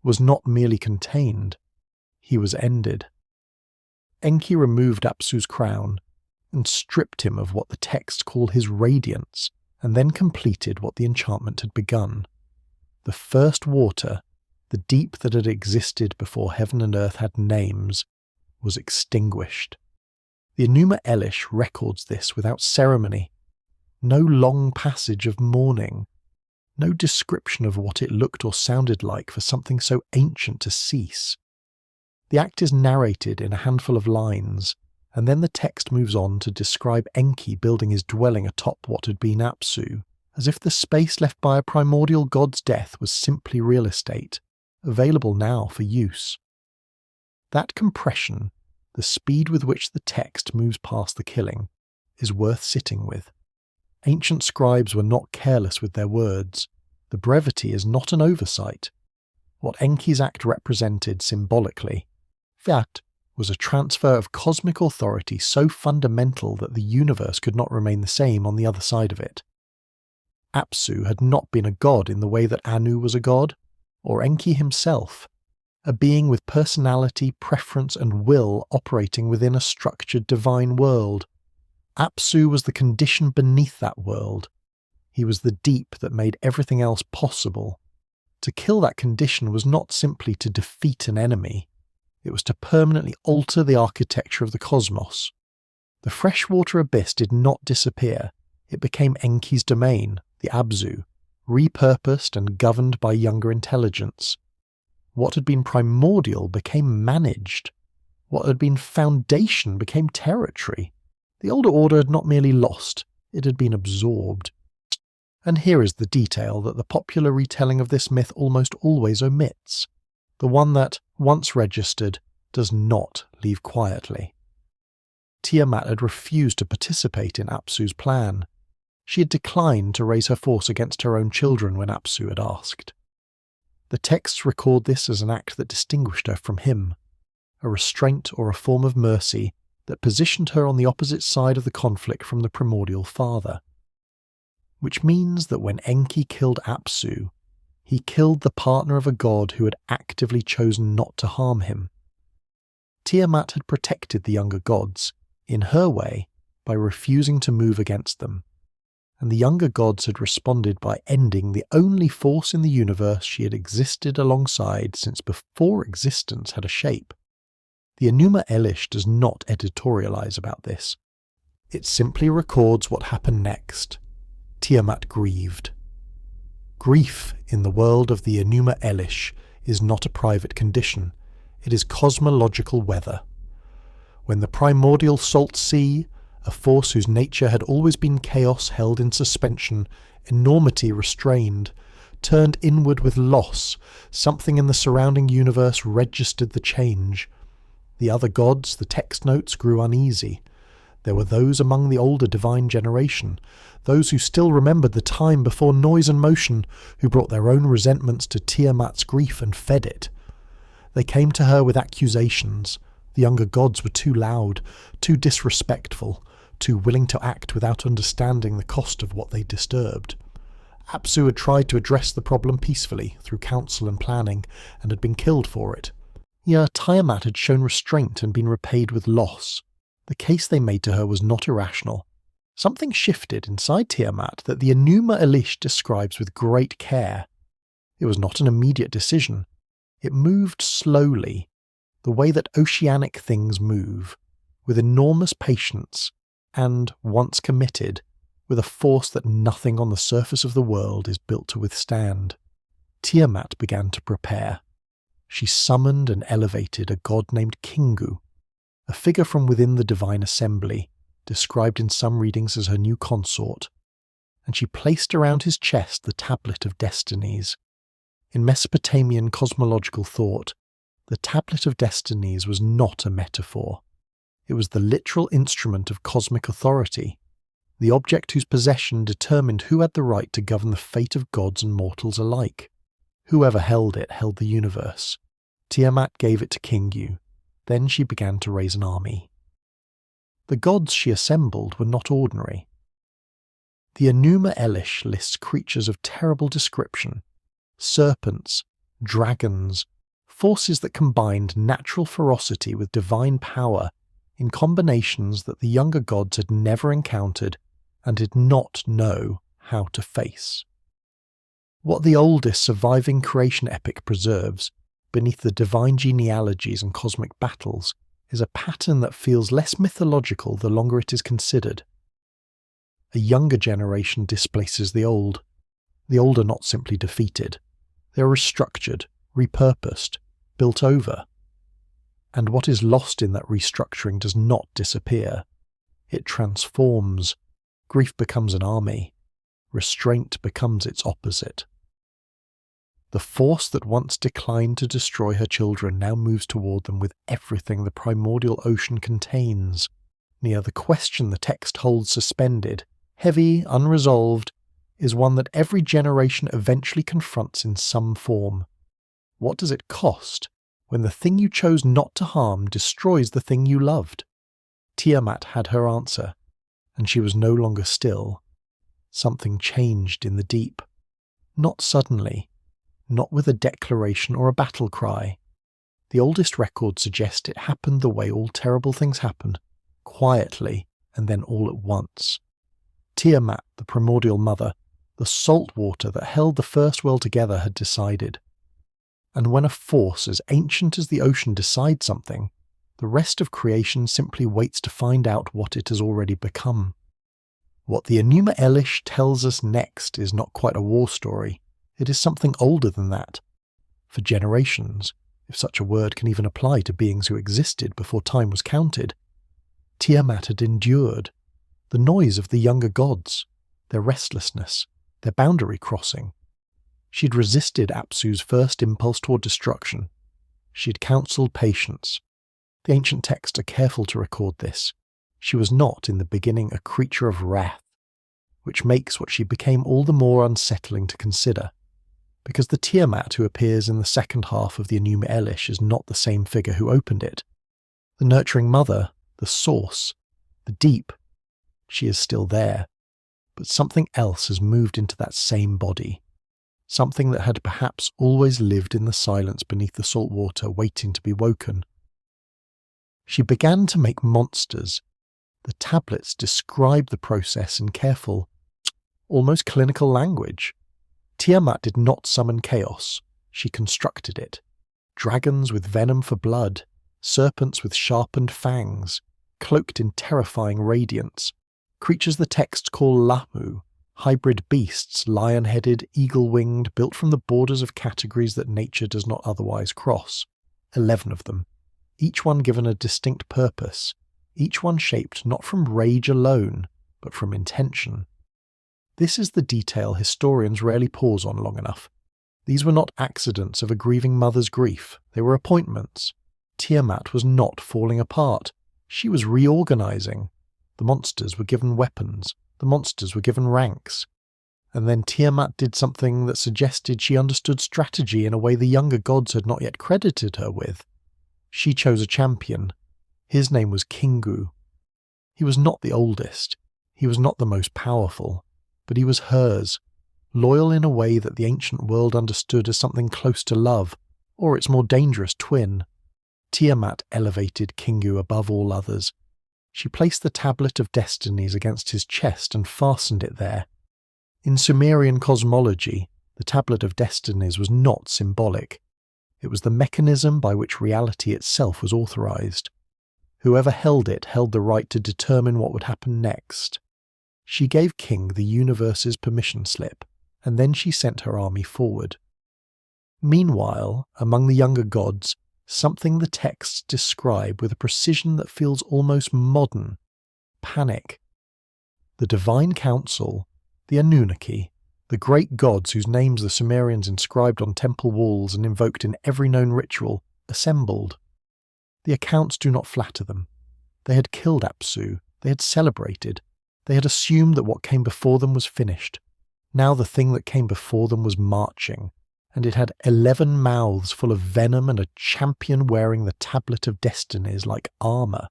was not merely contained, he was ended. Enki removed Apsu's crown and stripped him of what the texts call his radiance, and then completed what the enchantment had begun. The first water, the deep that had existed before heaven and earth had names, was extinguished. The Enuma Elish records this without ceremony. No long passage of mourning. No description of what it looked or sounded like for something so ancient to cease. The act is narrated in a handful of lines, and then the text moves on to describe Enki building his dwelling atop what had been Apsu, as if the space left by a primordial god's death was simply real estate, available now for use. That compression, the speed with which the text moves past the killing, is worth sitting with. Ancient scribes were not careless with their words. The brevity is not an oversight. What Enki's act represented symbolically, that was a transfer of cosmic authority so fundamental that the universe could not remain the same on the other side of it. Apsu had not been a god in the way that Anu was a god, or Enki himself, a being with personality, preference and will operating within a structured divine world. Apsu was the condition beneath that world. He was the deep that made everything else possible. To kill that condition was not simply to defeat an enemy. It was to permanently alter the architecture of the cosmos. The freshwater abyss did not disappear. It became Enki's domain, the Abzu, repurposed and governed by younger intelligence. What had been primordial became managed. What had been foundation became territory. The older order had not merely lost, it had been absorbed. And here is the detail that the popular retelling of this myth almost always omits. The one that, once registered, does not leave quietly. Tiamat had refused to participate in Apsu's plan. She had declined to raise her force against her own children when Apsu had asked. The texts record this as an act that distinguished her from him, a restraint or a form of mercy that positioned her on the opposite side of the conflict from the primordial father. Which means that when Enki killed Apsu, he killed the partner of a god who had actively chosen not to harm him. Tiamat had protected the younger gods, in her way, by refusing to move against them, and the younger gods had responded by ending the only force in the universe she had existed alongside since before existence had a shape. The Enuma Elish does not editorialize about this. It simply records what happened next. Tiamat grieved. Grief in the world of the Enuma Elish is not a private condition, it is cosmological weather. When the primordial salt sea, a force whose nature had always been chaos held in suspension, enormity restrained, turned inward with loss, something in the surrounding universe registered the change. The other gods, the text notes, grew uneasy. There were those among the older divine generation, those who still remembered the time before noise and motion, who brought their own resentments to Tiamat's grief and fed it. They came to her with accusations. The younger gods were too loud, too disrespectful, too willing to act without understanding the cost of what they disturbed. Apsu had tried to address the problem peacefully, through counsel and planning, and had been killed for it. Yet Tiamat had shown restraint and been repaid with loss. The case they made to her was not irrational. Something shifted inside Tiamat that the Enuma Elish describes with great care. It was not an immediate decision. It moved slowly, the way that oceanic things move, with enormous patience, and, once committed, with a force that nothing on the surface of the world is built to withstand. Tiamat began to prepare. She summoned and elevated a god named Kingu, a figure from within the divine assembly, described in some readings as her new consort, and she placed around his chest the tablet of destinies. In Mesopotamian cosmological thought, the tablet of destinies was not a metaphor. It was the literal instrument of cosmic authority, the object whose possession determined who had the right to govern the fate of gods and mortals alike. Whoever held it held the universe. Tiamat gave it to Kingu. Then she began to raise an army. The gods she assembled were not ordinary. The Enuma Elish lists creatures of terrible description, serpents, dragons, forces that combined natural ferocity with divine power in combinations that the younger gods had never encountered and did not know how to face. What the oldest surviving creation epic preserves, beneath the divine genealogies and cosmic battles, is a pattern that feels less mythological the longer it is considered. a younger generation displaces the old. The old are not simply defeated. They are restructured, repurposed, built over. And what is lost in that restructuring does not disappear. It transforms. Grief becomes an army. Restraint becomes its opposite. The force that once declined to destroy her children now moves toward them with everything the primordial ocean contains. Near the question the text holds suspended, heavy, unresolved, is one that every generation eventually confronts in some form. What does it cost when the thing you chose not to harm destroys the thing you loved? Tiamat had her answer, and she was no longer still. Something changed in the deep. Not suddenly, not with a declaration or a battle cry. The oldest records suggest it happened the way all terrible things happen, quietly and then all at once. Tiamat, the primordial mother, the salt water that held the first world together, had decided. And when a force as ancient as the ocean decides something, the rest of creation simply waits to find out what it has already become. What the Enuma Elish tells us next is not quite a war story. It is something older than that. For generations, if such a word can even apply to beings who existed before time was counted, Tiamat had endured the noise of the younger gods, their restlessness, their boundary crossing. She had resisted Apsu's first impulse toward destruction. She had counselled patience. The ancient texts are careful to record this. She was not, in the beginning, a creature of wrath, which makes what she became all the more unsettling to consider, because the Tiamat who appears in the second half of the Enuma Elish is not the same figure who opened it. The nurturing mother, the source, the deep, she is still there, but something else has moved into that same body, something that had perhaps always lived in the silence beneath the salt water, waiting to be woken. She began to make monsters. The tablets describe the process in careful, almost clinical language. Tiamat did not summon chaos, she constructed it. Dragons with venom for blood, serpents with sharpened fangs, cloaked in terrifying radiance, creatures the texts call Lamu, hybrid beasts, lion-headed, eagle-winged, built from the borders of categories that nature does not otherwise cross. 11 of them, each one given a distinct purpose, each one shaped not from rage alone, but from intention. This is the detail historians rarely pause on long enough. These were not accidents of a grieving mother's grief, they were appointments. Tiamat was not falling apart, she was reorganizing. The monsters were given weapons, the monsters were given ranks. And then Tiamat did something that suggested she understood strategy in a way the younger gods had not yet credited her with. She chose a champion. His name was Kingu. He was not the oldest, he was not the most powerful, but he was hers, loyal in a way that the ancient world understood as something close to love, or its more dangerous twin. Tiamat elevated Kingu above all others. She placed the Tablet of Destinies against his chest and fastened it there. In Sumerian cosmology, the Tablet of Destinies was not symbolic. It was the mechanism by which reality itself was authorized. Whoever held it held the right to determine what would happen next. She gave King the universe's permission slip, and then she sent her army forward. Meanwhile, among the younger gods, something the texts describe with a precision that feels almost modern: panic. The Divine Council, the Anunnaki, the great gods whose names the Sumerians inscribed on temple walls and invoked in every known ritual, assembled. The accounts do not flatter them. They had killed Apsu, they had celebrated, they had assumed that what came before them was finished. Now the thing that came before them was marching, and it had 11 mouths full of venom and a champion wearing the Tablet of Destinies like armour.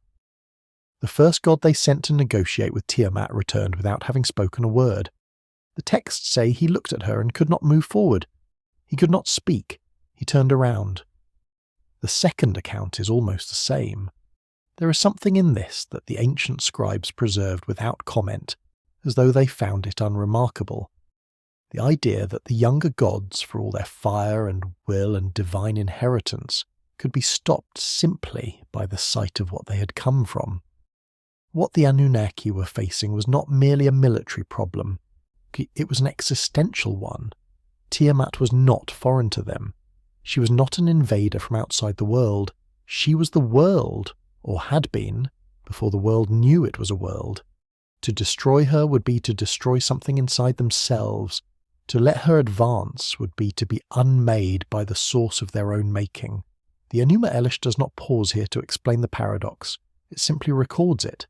The first god they sent to negotiate with Tiamat returned without having spoken a word. The texts say he looked at her and could not move forward. He could not speak. He turned around. The second account is almost the same. There is something in this that the ancient scribes preserved without comment, as though they found it unremarkable. The idea that the younger gods, for all their fire and will and divine inheritance, could be stopped simply by the sight of what they had come from. What the Anunnaki were facing was not merely a military problem. It was an existential one. Tiamat was not foreign to them. She was not an invader from outside the world. She was the world, or had been, before the world knew it was a world. To destroy her would be to destroy something inside themselves. To let her advance would be to be unmade by the source of their own making. The Enuma Elish does not pause here to explain the paradox. It simply records it.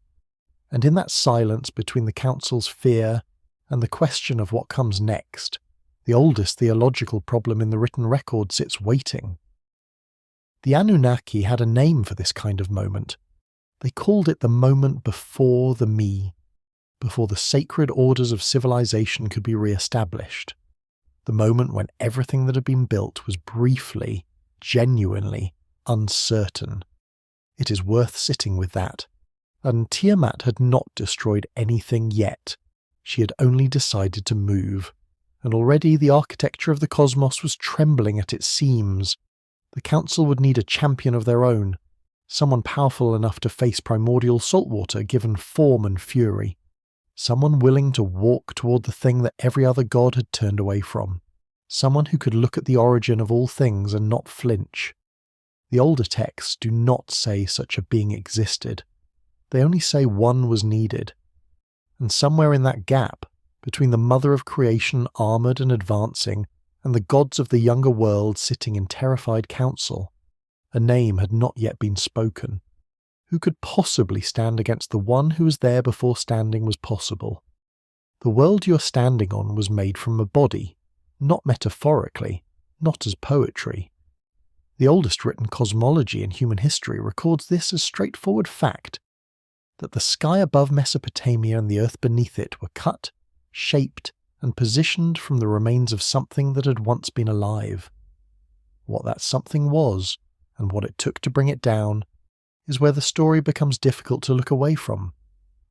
And in that silence between the council's fear and the question of what comes next, the oldest theological problem in the written record sits waiting. The Anunnaki had a name for this kind of moment. They called it the moment before the me, before the sacred orders of civilization could be re-established. The moment when everything that had been built was briefly, genuinely uncertain. It is worth sitting with that. And Tiamat had not destroyed anything yet. She had only decided to move. And already the architecture of the cosmos was trembling at its seams. The council would need a champion of their own, someone powerful enough to face primordial saltwater given form and fury, someone willing to walk toward the thing that every other god had turned away from, someone who could look at the origin of all things and not flinch. The older texts do not say such a being existed. They only say one was needed. And somewhere in that gap, between the mother of creation armoured and advancing, and the gods of the younger world sitting in terrified council, a name had not yet been spoken. Who could possibly stand against the one who was there before standing was possible? The world you're standing on was made from a body, not metaphorically, not as poetry. The oldest written cosmology in human history records this as straightforward fact, that the sky above Mesopotamia and the earth beneath it were cut, shaped, and positioned from the remains of something that had once been alive. What that something was, and what it took to bring it down, is where the story becomes difficult to look away from.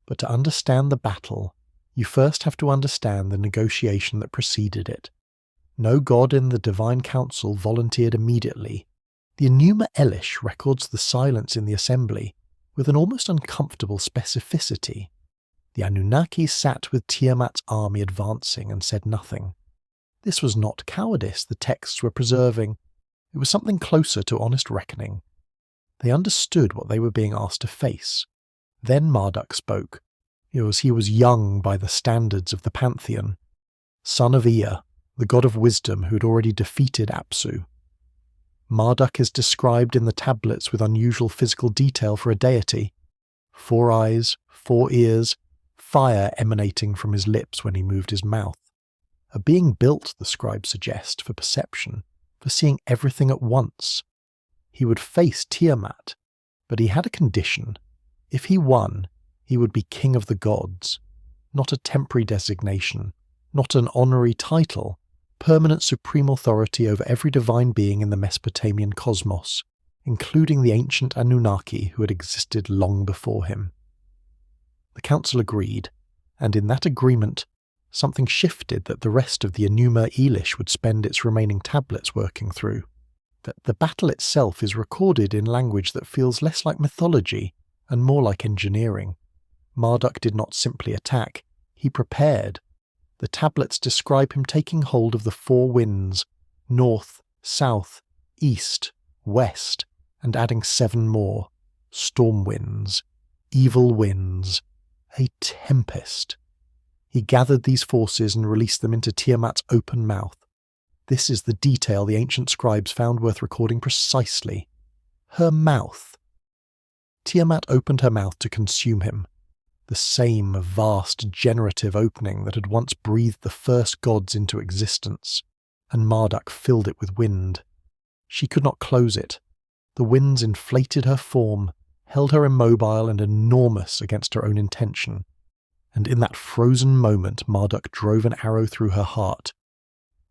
But to understand the battle, you first have to understand the negotiation that preceded it. No god in the divine council volunteered immediately. The Enuma Elish records the silence in the assembly with an almost uncomfortable specificity. The Anunnaki sat with Tiamat's army advancing and said nothing. This was not cowardice the texts were preserving. It was something closer to honest reckoning. They understood what they were being asked to face. Then Marduk spoke. He was young by the standards of the pantheon. Son of Ea, the god of wisdom who had already defeated Apsu. Marduk is described in the tablets with unusual physical detail for a deity. 4 eyes, 4 ears, fire emanating from his lips when he moved his mouth. A being built, the scribes suggest, for perception, for seeing everything at once. He would face Tiamat, but he had a condition. If he won, he would be king of the gods. Not a temporary designation, not an honorary title, permanent supreme authority over every divine being in the Mesopotamian cosmos, including the ancient Anunnaki who had existed long before him. The council agreed, and in that agreement, something shifted that the rest of the Enuma Elish would spend its remaining tablets working through. That the battle itself is recorded in language that feels less like mythology and more like engineering. Marduk did not simply attack, he prepared. The tablets describe him taking hold of the 4 winds, north, south, east, west, and adding 7 more, storm winds, evil winds, a tempest. He gathered these forces and released them into Tiamat's open mouth. This is the detail the ancient scribes found worth recording precisely. Her mouth. Tiamat opened her mouth to consume him. The same vast generative opening that had once breathed the first gods into existence, and Marduk filled it with wind. She could not close it. The winds inflated her form, held her immobile and enormous against her own intention. And in that frozen moment Marduk drove an arrow through her heart.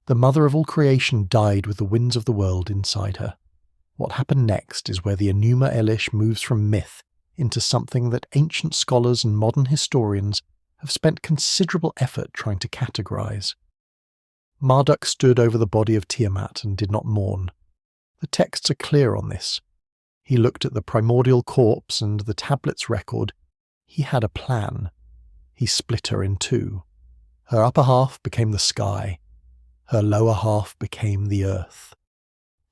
The mother of all creation died with the winds of the world inside her. What happened next is where the Enuma Elish moves from myth into something that ancient scholars and modern historians have spent considerable effort trying to categorize. Marduk stood over the body of Tiamat and did not mourn. The texts are clear on this. He looked at the primordial corpse and the tablets record. He had a plan. He split her in two. Her upper half became the sky. Her lower half became the earth.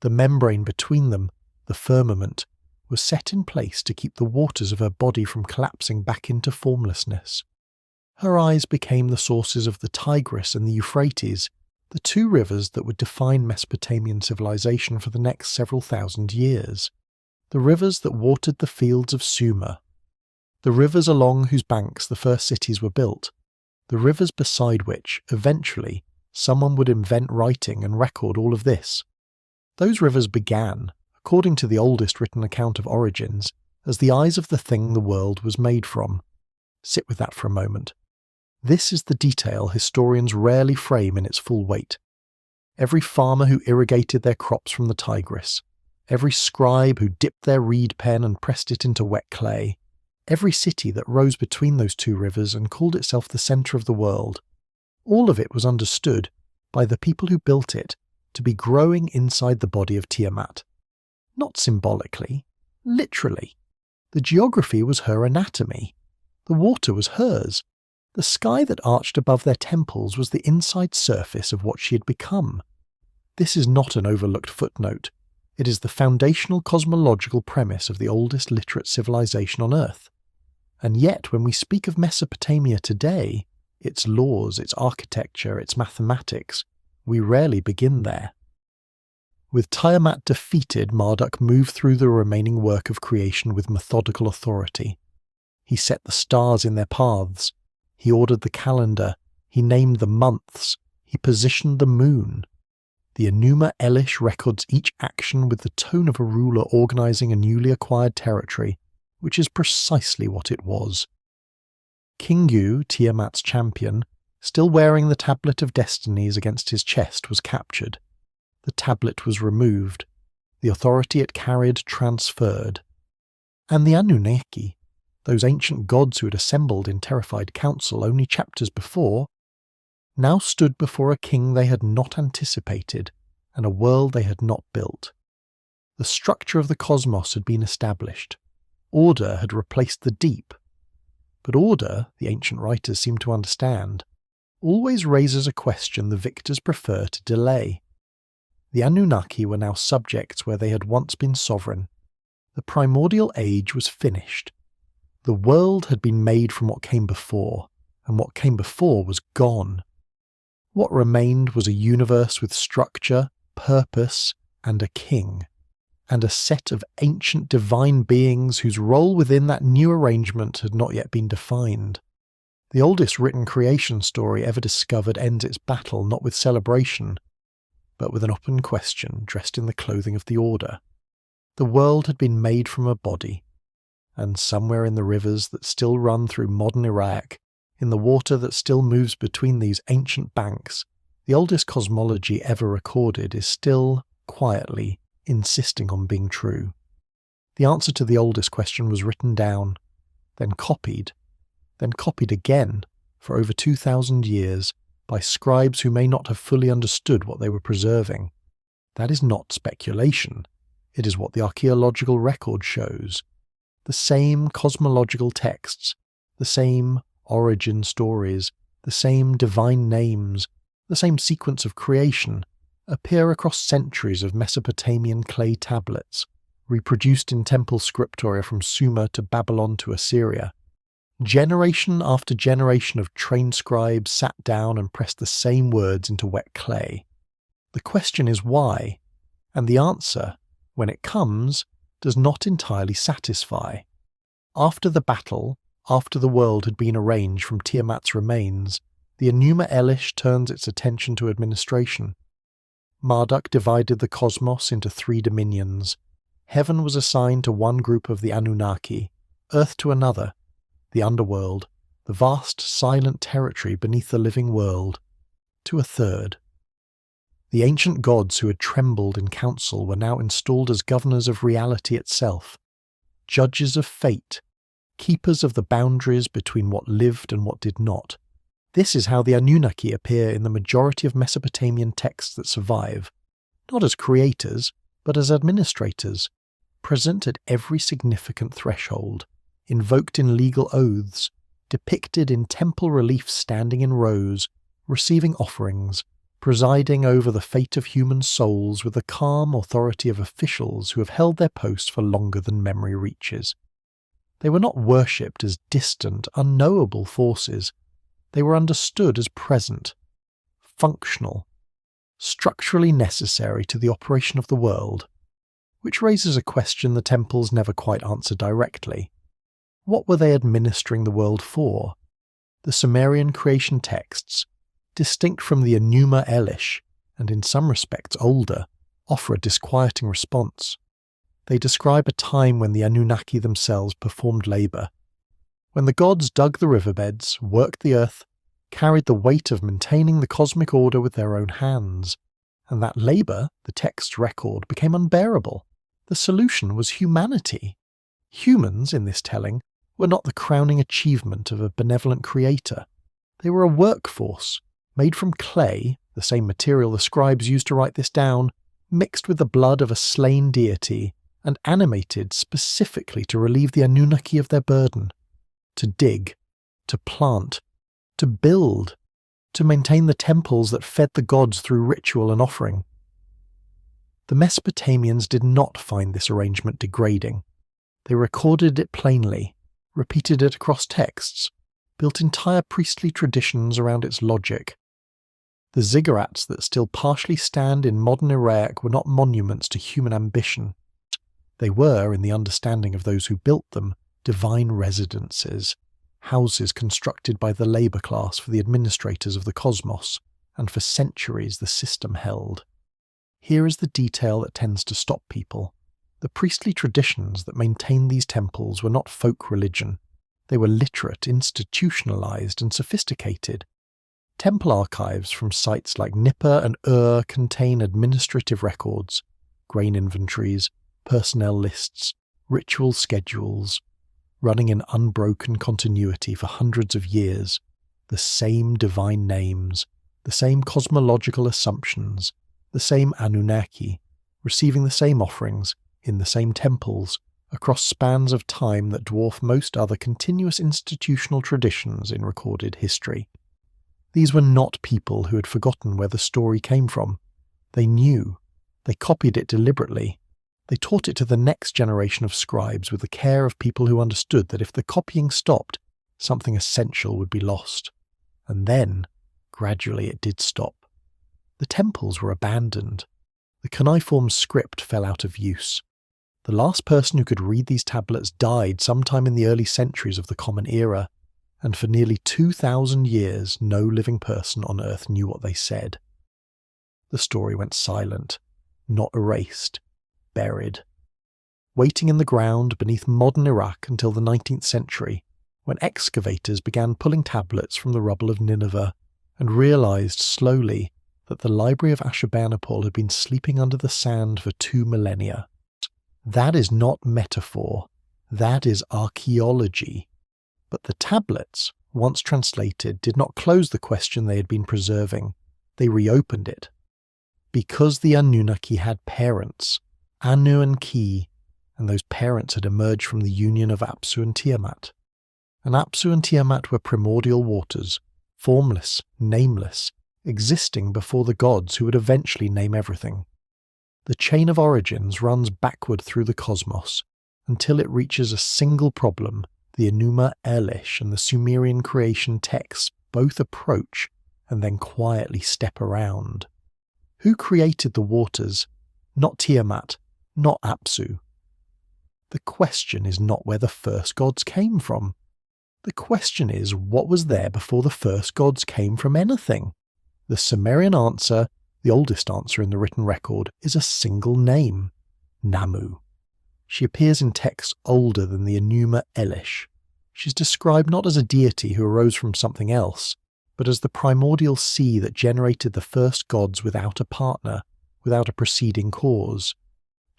The membrane between them, the firmament, was set in place to keep the waters of her body from collapsing back into formlessness. Her eyes became the sources of the Tigris and the Euphrates, the two rivers that would define Mesopotamian civilization for the next several thousand years. The rivers that watered the fields of Sumer. The rivers along whose banks the first cities were built. The rivers beside which, eventually, someone would invent writing and record all of this. Those rivers began, according to the oldest written account of origins, as the eyes of the thing the world was made from. Sit with that for a moment. This is the detail historians rarely frame in its full weight. Every farmer who irrigated their crops from the Tigris, every scribe who dipped their reed pen and pressed it into wet clay, every city that rose between those two rivers and called itself the centre of the world, all of it was understood, by the people who built it, to be growing inside the body of Tiamat. Not symbolically, literally. The geography was her anatomy. The water was hers. The sky that arched above their temples was the inside surface of what she had become. This is not an overlooked footnote. It is the foundational cosmological premise of the oldest literate civilization on Earth. And yet, when we speak of Mesopotamia today, its laws, its architecture, its mathematics, we rarely begin there. With Tiamat defeated, Marduk moved through the remaining work of creation with methodical authority. He set the stars in their paths. He ordered the calendar. He named the months. He positioned the moon. The Enuma Elish records each action with the tone of a ruler organizing a newly acquired territory, which is precisely what it was. Kingu, Tiamat's champion, still wearing the tablet of destinies against his chest, was captured. The tablet was removed. The authority it carried transferred. And the Anunnaki, those ancient gods who had assembled in terrified council only chapters before, now stood before a king they had not anticipated and a world they had not built. The structure of the cosmos had been established. Order had replaced the deep. But order, the ancient writers seem to understand, always raises a question the victors prefer to delay. The Anunnaki were now subjects where they had once been sovereign. The primordial age was finished. The world had been made from what came before, and what came before was gone. What remained was a universe with structure, purpose, and a king, and a set of ancient divine beings whose role within that new arrangement had not yet been defined. The oldest written creation story ever discovered ends its battle not with celebration, but with an open question dressed in the clothing of the order. The world had been made from a body, and somewhere in the rivers that still run through modern Iraq, in the water that still moves between these ancient banks, the oldest cosmology ever recorded is still, quietly, insisting on being true. The answer to the oldest question was written down, then copied again, for over 2,000 years, by scribes who may not have fully understood what they were preserving. That is not speculation. It is what the archaeological record shows. The same cosmological texts, the same origin stories, the same divine names, the same sequence of creation, appear across centuries of Mesopotamian clay tablets, reproduced in temple scriptoria from Sumer to Babylon to Assyria. Generation after generation of trained scribes sat down and pressed the same words into wet clay. The question is why, and the answer, when it comes, does not entirely satisfy. After the battle, after the world had been arranged from Tiamat's remains, the Enuma Elish turns its attention to administration. Marduk divided the cosmos into 3 dominions. Heaven was assigned to one group of the Anunnaki, earth to another, the underworld, the vast silent territory beneath the living world, to a third. The ancient gods who had trembled in council were now installed as governors of reality itself, judges of fate, keepers of the boundaries between what lived and what did not. This is how the Anunnaki appear in the majority of Mesopotamian texts that survive, not as creators, but as administrators, present at every significant threshold, invoked in legal oaths, depicted in temple reliefs standing in rows, receiving offerings, presiding over the fate of human souls with the calm authority of officials who have held their post for longer than memory reaches. They were not worshipped as distant, unknowable forces. They were understood as present, functional, structurally necessary to the operation of the world, which raises a question the temples never quite answer directly. What were they administering the world for? The Sumerian creation texts, distinct from the Enuma Elish, and in some respects older, offer a disquieting response. They describe a time when the Anunnaki themselves performed labour, when the gods dug the riverbeds, worked the earth, carried the weight of maintaining the cosmic order with their own hands, and that labour, the texts record, became unbearable. The solution was humanity. Humans, in this telling, were not the crowning achievement of a benevolent creator. They were a workforce, made from clay, the same material the scribes used to write this down, mixed with the blood of a slain deity, and animated specifically to relieve the Anunnaki of their burden. To dig, to plant, to build, to maintain the temples that fed the gods through ritual and offering. The Mesopotamians did not find this arrangement degrading. They recorded it plainly, repeated it across texts, built entire priestly traditions around its logic. The ziggurats that still partially stand in modern Iraq were not monuments to human ambition. They were, in the understanding of those who built them, divine residences, houses constructed by the labour class for the administrators of the cosmos, and for centuries the system held. Here is the detail that tends to stop people. The priestly traditions that maintained these temples were not folk religion. They were literate, institutionalized, and sophisticated. Temple archives from sites like Nippur and Ur contain administrative records, grain inventories, personnel lists, ritual schedules, running in unbroken continuity for hundreds of years, the same divine names, the same cosmological assumptions, the same Anunnaki, receiving the same offerings, in the same temples, across spans of time that dwarf most other continuous institutional traditions in recorded history. These were not people who had forgotten where the story came from. They knew. They copied it deliberately. They taught it to the next generation of scribes with the care of people who understood that if the copying stopped, something essential would be lost. And then, gradually it did stop. The temples were abandoned. The cuneiform script fell out of use. The last person who could read these tablets died sometime in the early centuries of the Common Era, and for nearly 2,000 years no living person on Earth knew what they said. The story went silent, not erased, buried, waiting in the ground beneath modern Iraq until the 19th century, when excavators began pulling tablets from the rubble of Nineveh and realized slowly that the Library of Ashurbanipal had been sleeping under the sand for 2 millennia. That is not metaphor, that is archaeology. But the tablets, once translated, did not close the question they had been preserving. They reopened it. Because the Anunnaki had parents, Anu and Ki, and those parents had emerged from the union of Apsu and Tiamat. And Apsu and Tiamat were primordial waters, formless, nameless, existing before the gods who would eventually name everything. The chain of origins runs backward through the cosmos until it reaches a single problem. The Enuma Elish and the Sumerian creation texts both approach and then quietly step around. Who created the waters? Not Tiamat, not Apsu. The question is not where the first gods came from. The question is what was there before the first gods came from anything? The Sumerian answer, the oldest answer in the written record, is a single name, Namu. She appears in texts older than the Enuma Elish. She's described not as a deity who arose from something else, but as the primordial sea that generated the first gods without a partner, without a preceding cause.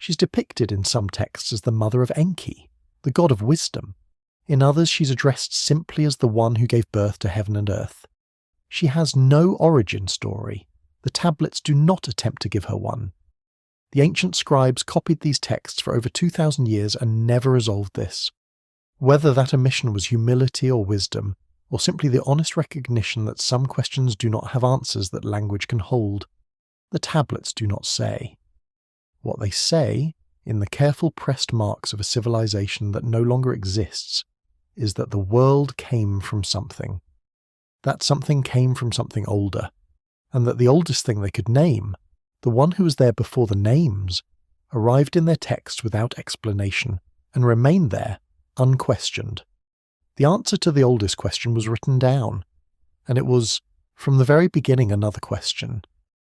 She's depicted in some texts as the mother of Enki, the god of wisdom. In others she's addressed simply as the one who gave birth to heaven and earth. She has no origin story. The tablets do not attempt to give her one. The ancient scribes copied these texts for over 2,000 years and never resolved this. Whether that omission was humility or wisdom, or simply the honest recognition that some questions do not have answers that language can hold, the tablets do not say. What they say, in the careful pressed marks of a civilization that no longer exists, is that the world came from something. That something came from something older, and that the oldest thing they could name, the one who was there before the names, arrived in their text without explanation and remained there, unquestioned. The answer to the oldest question was written down, and it was, from the very beginning, another question.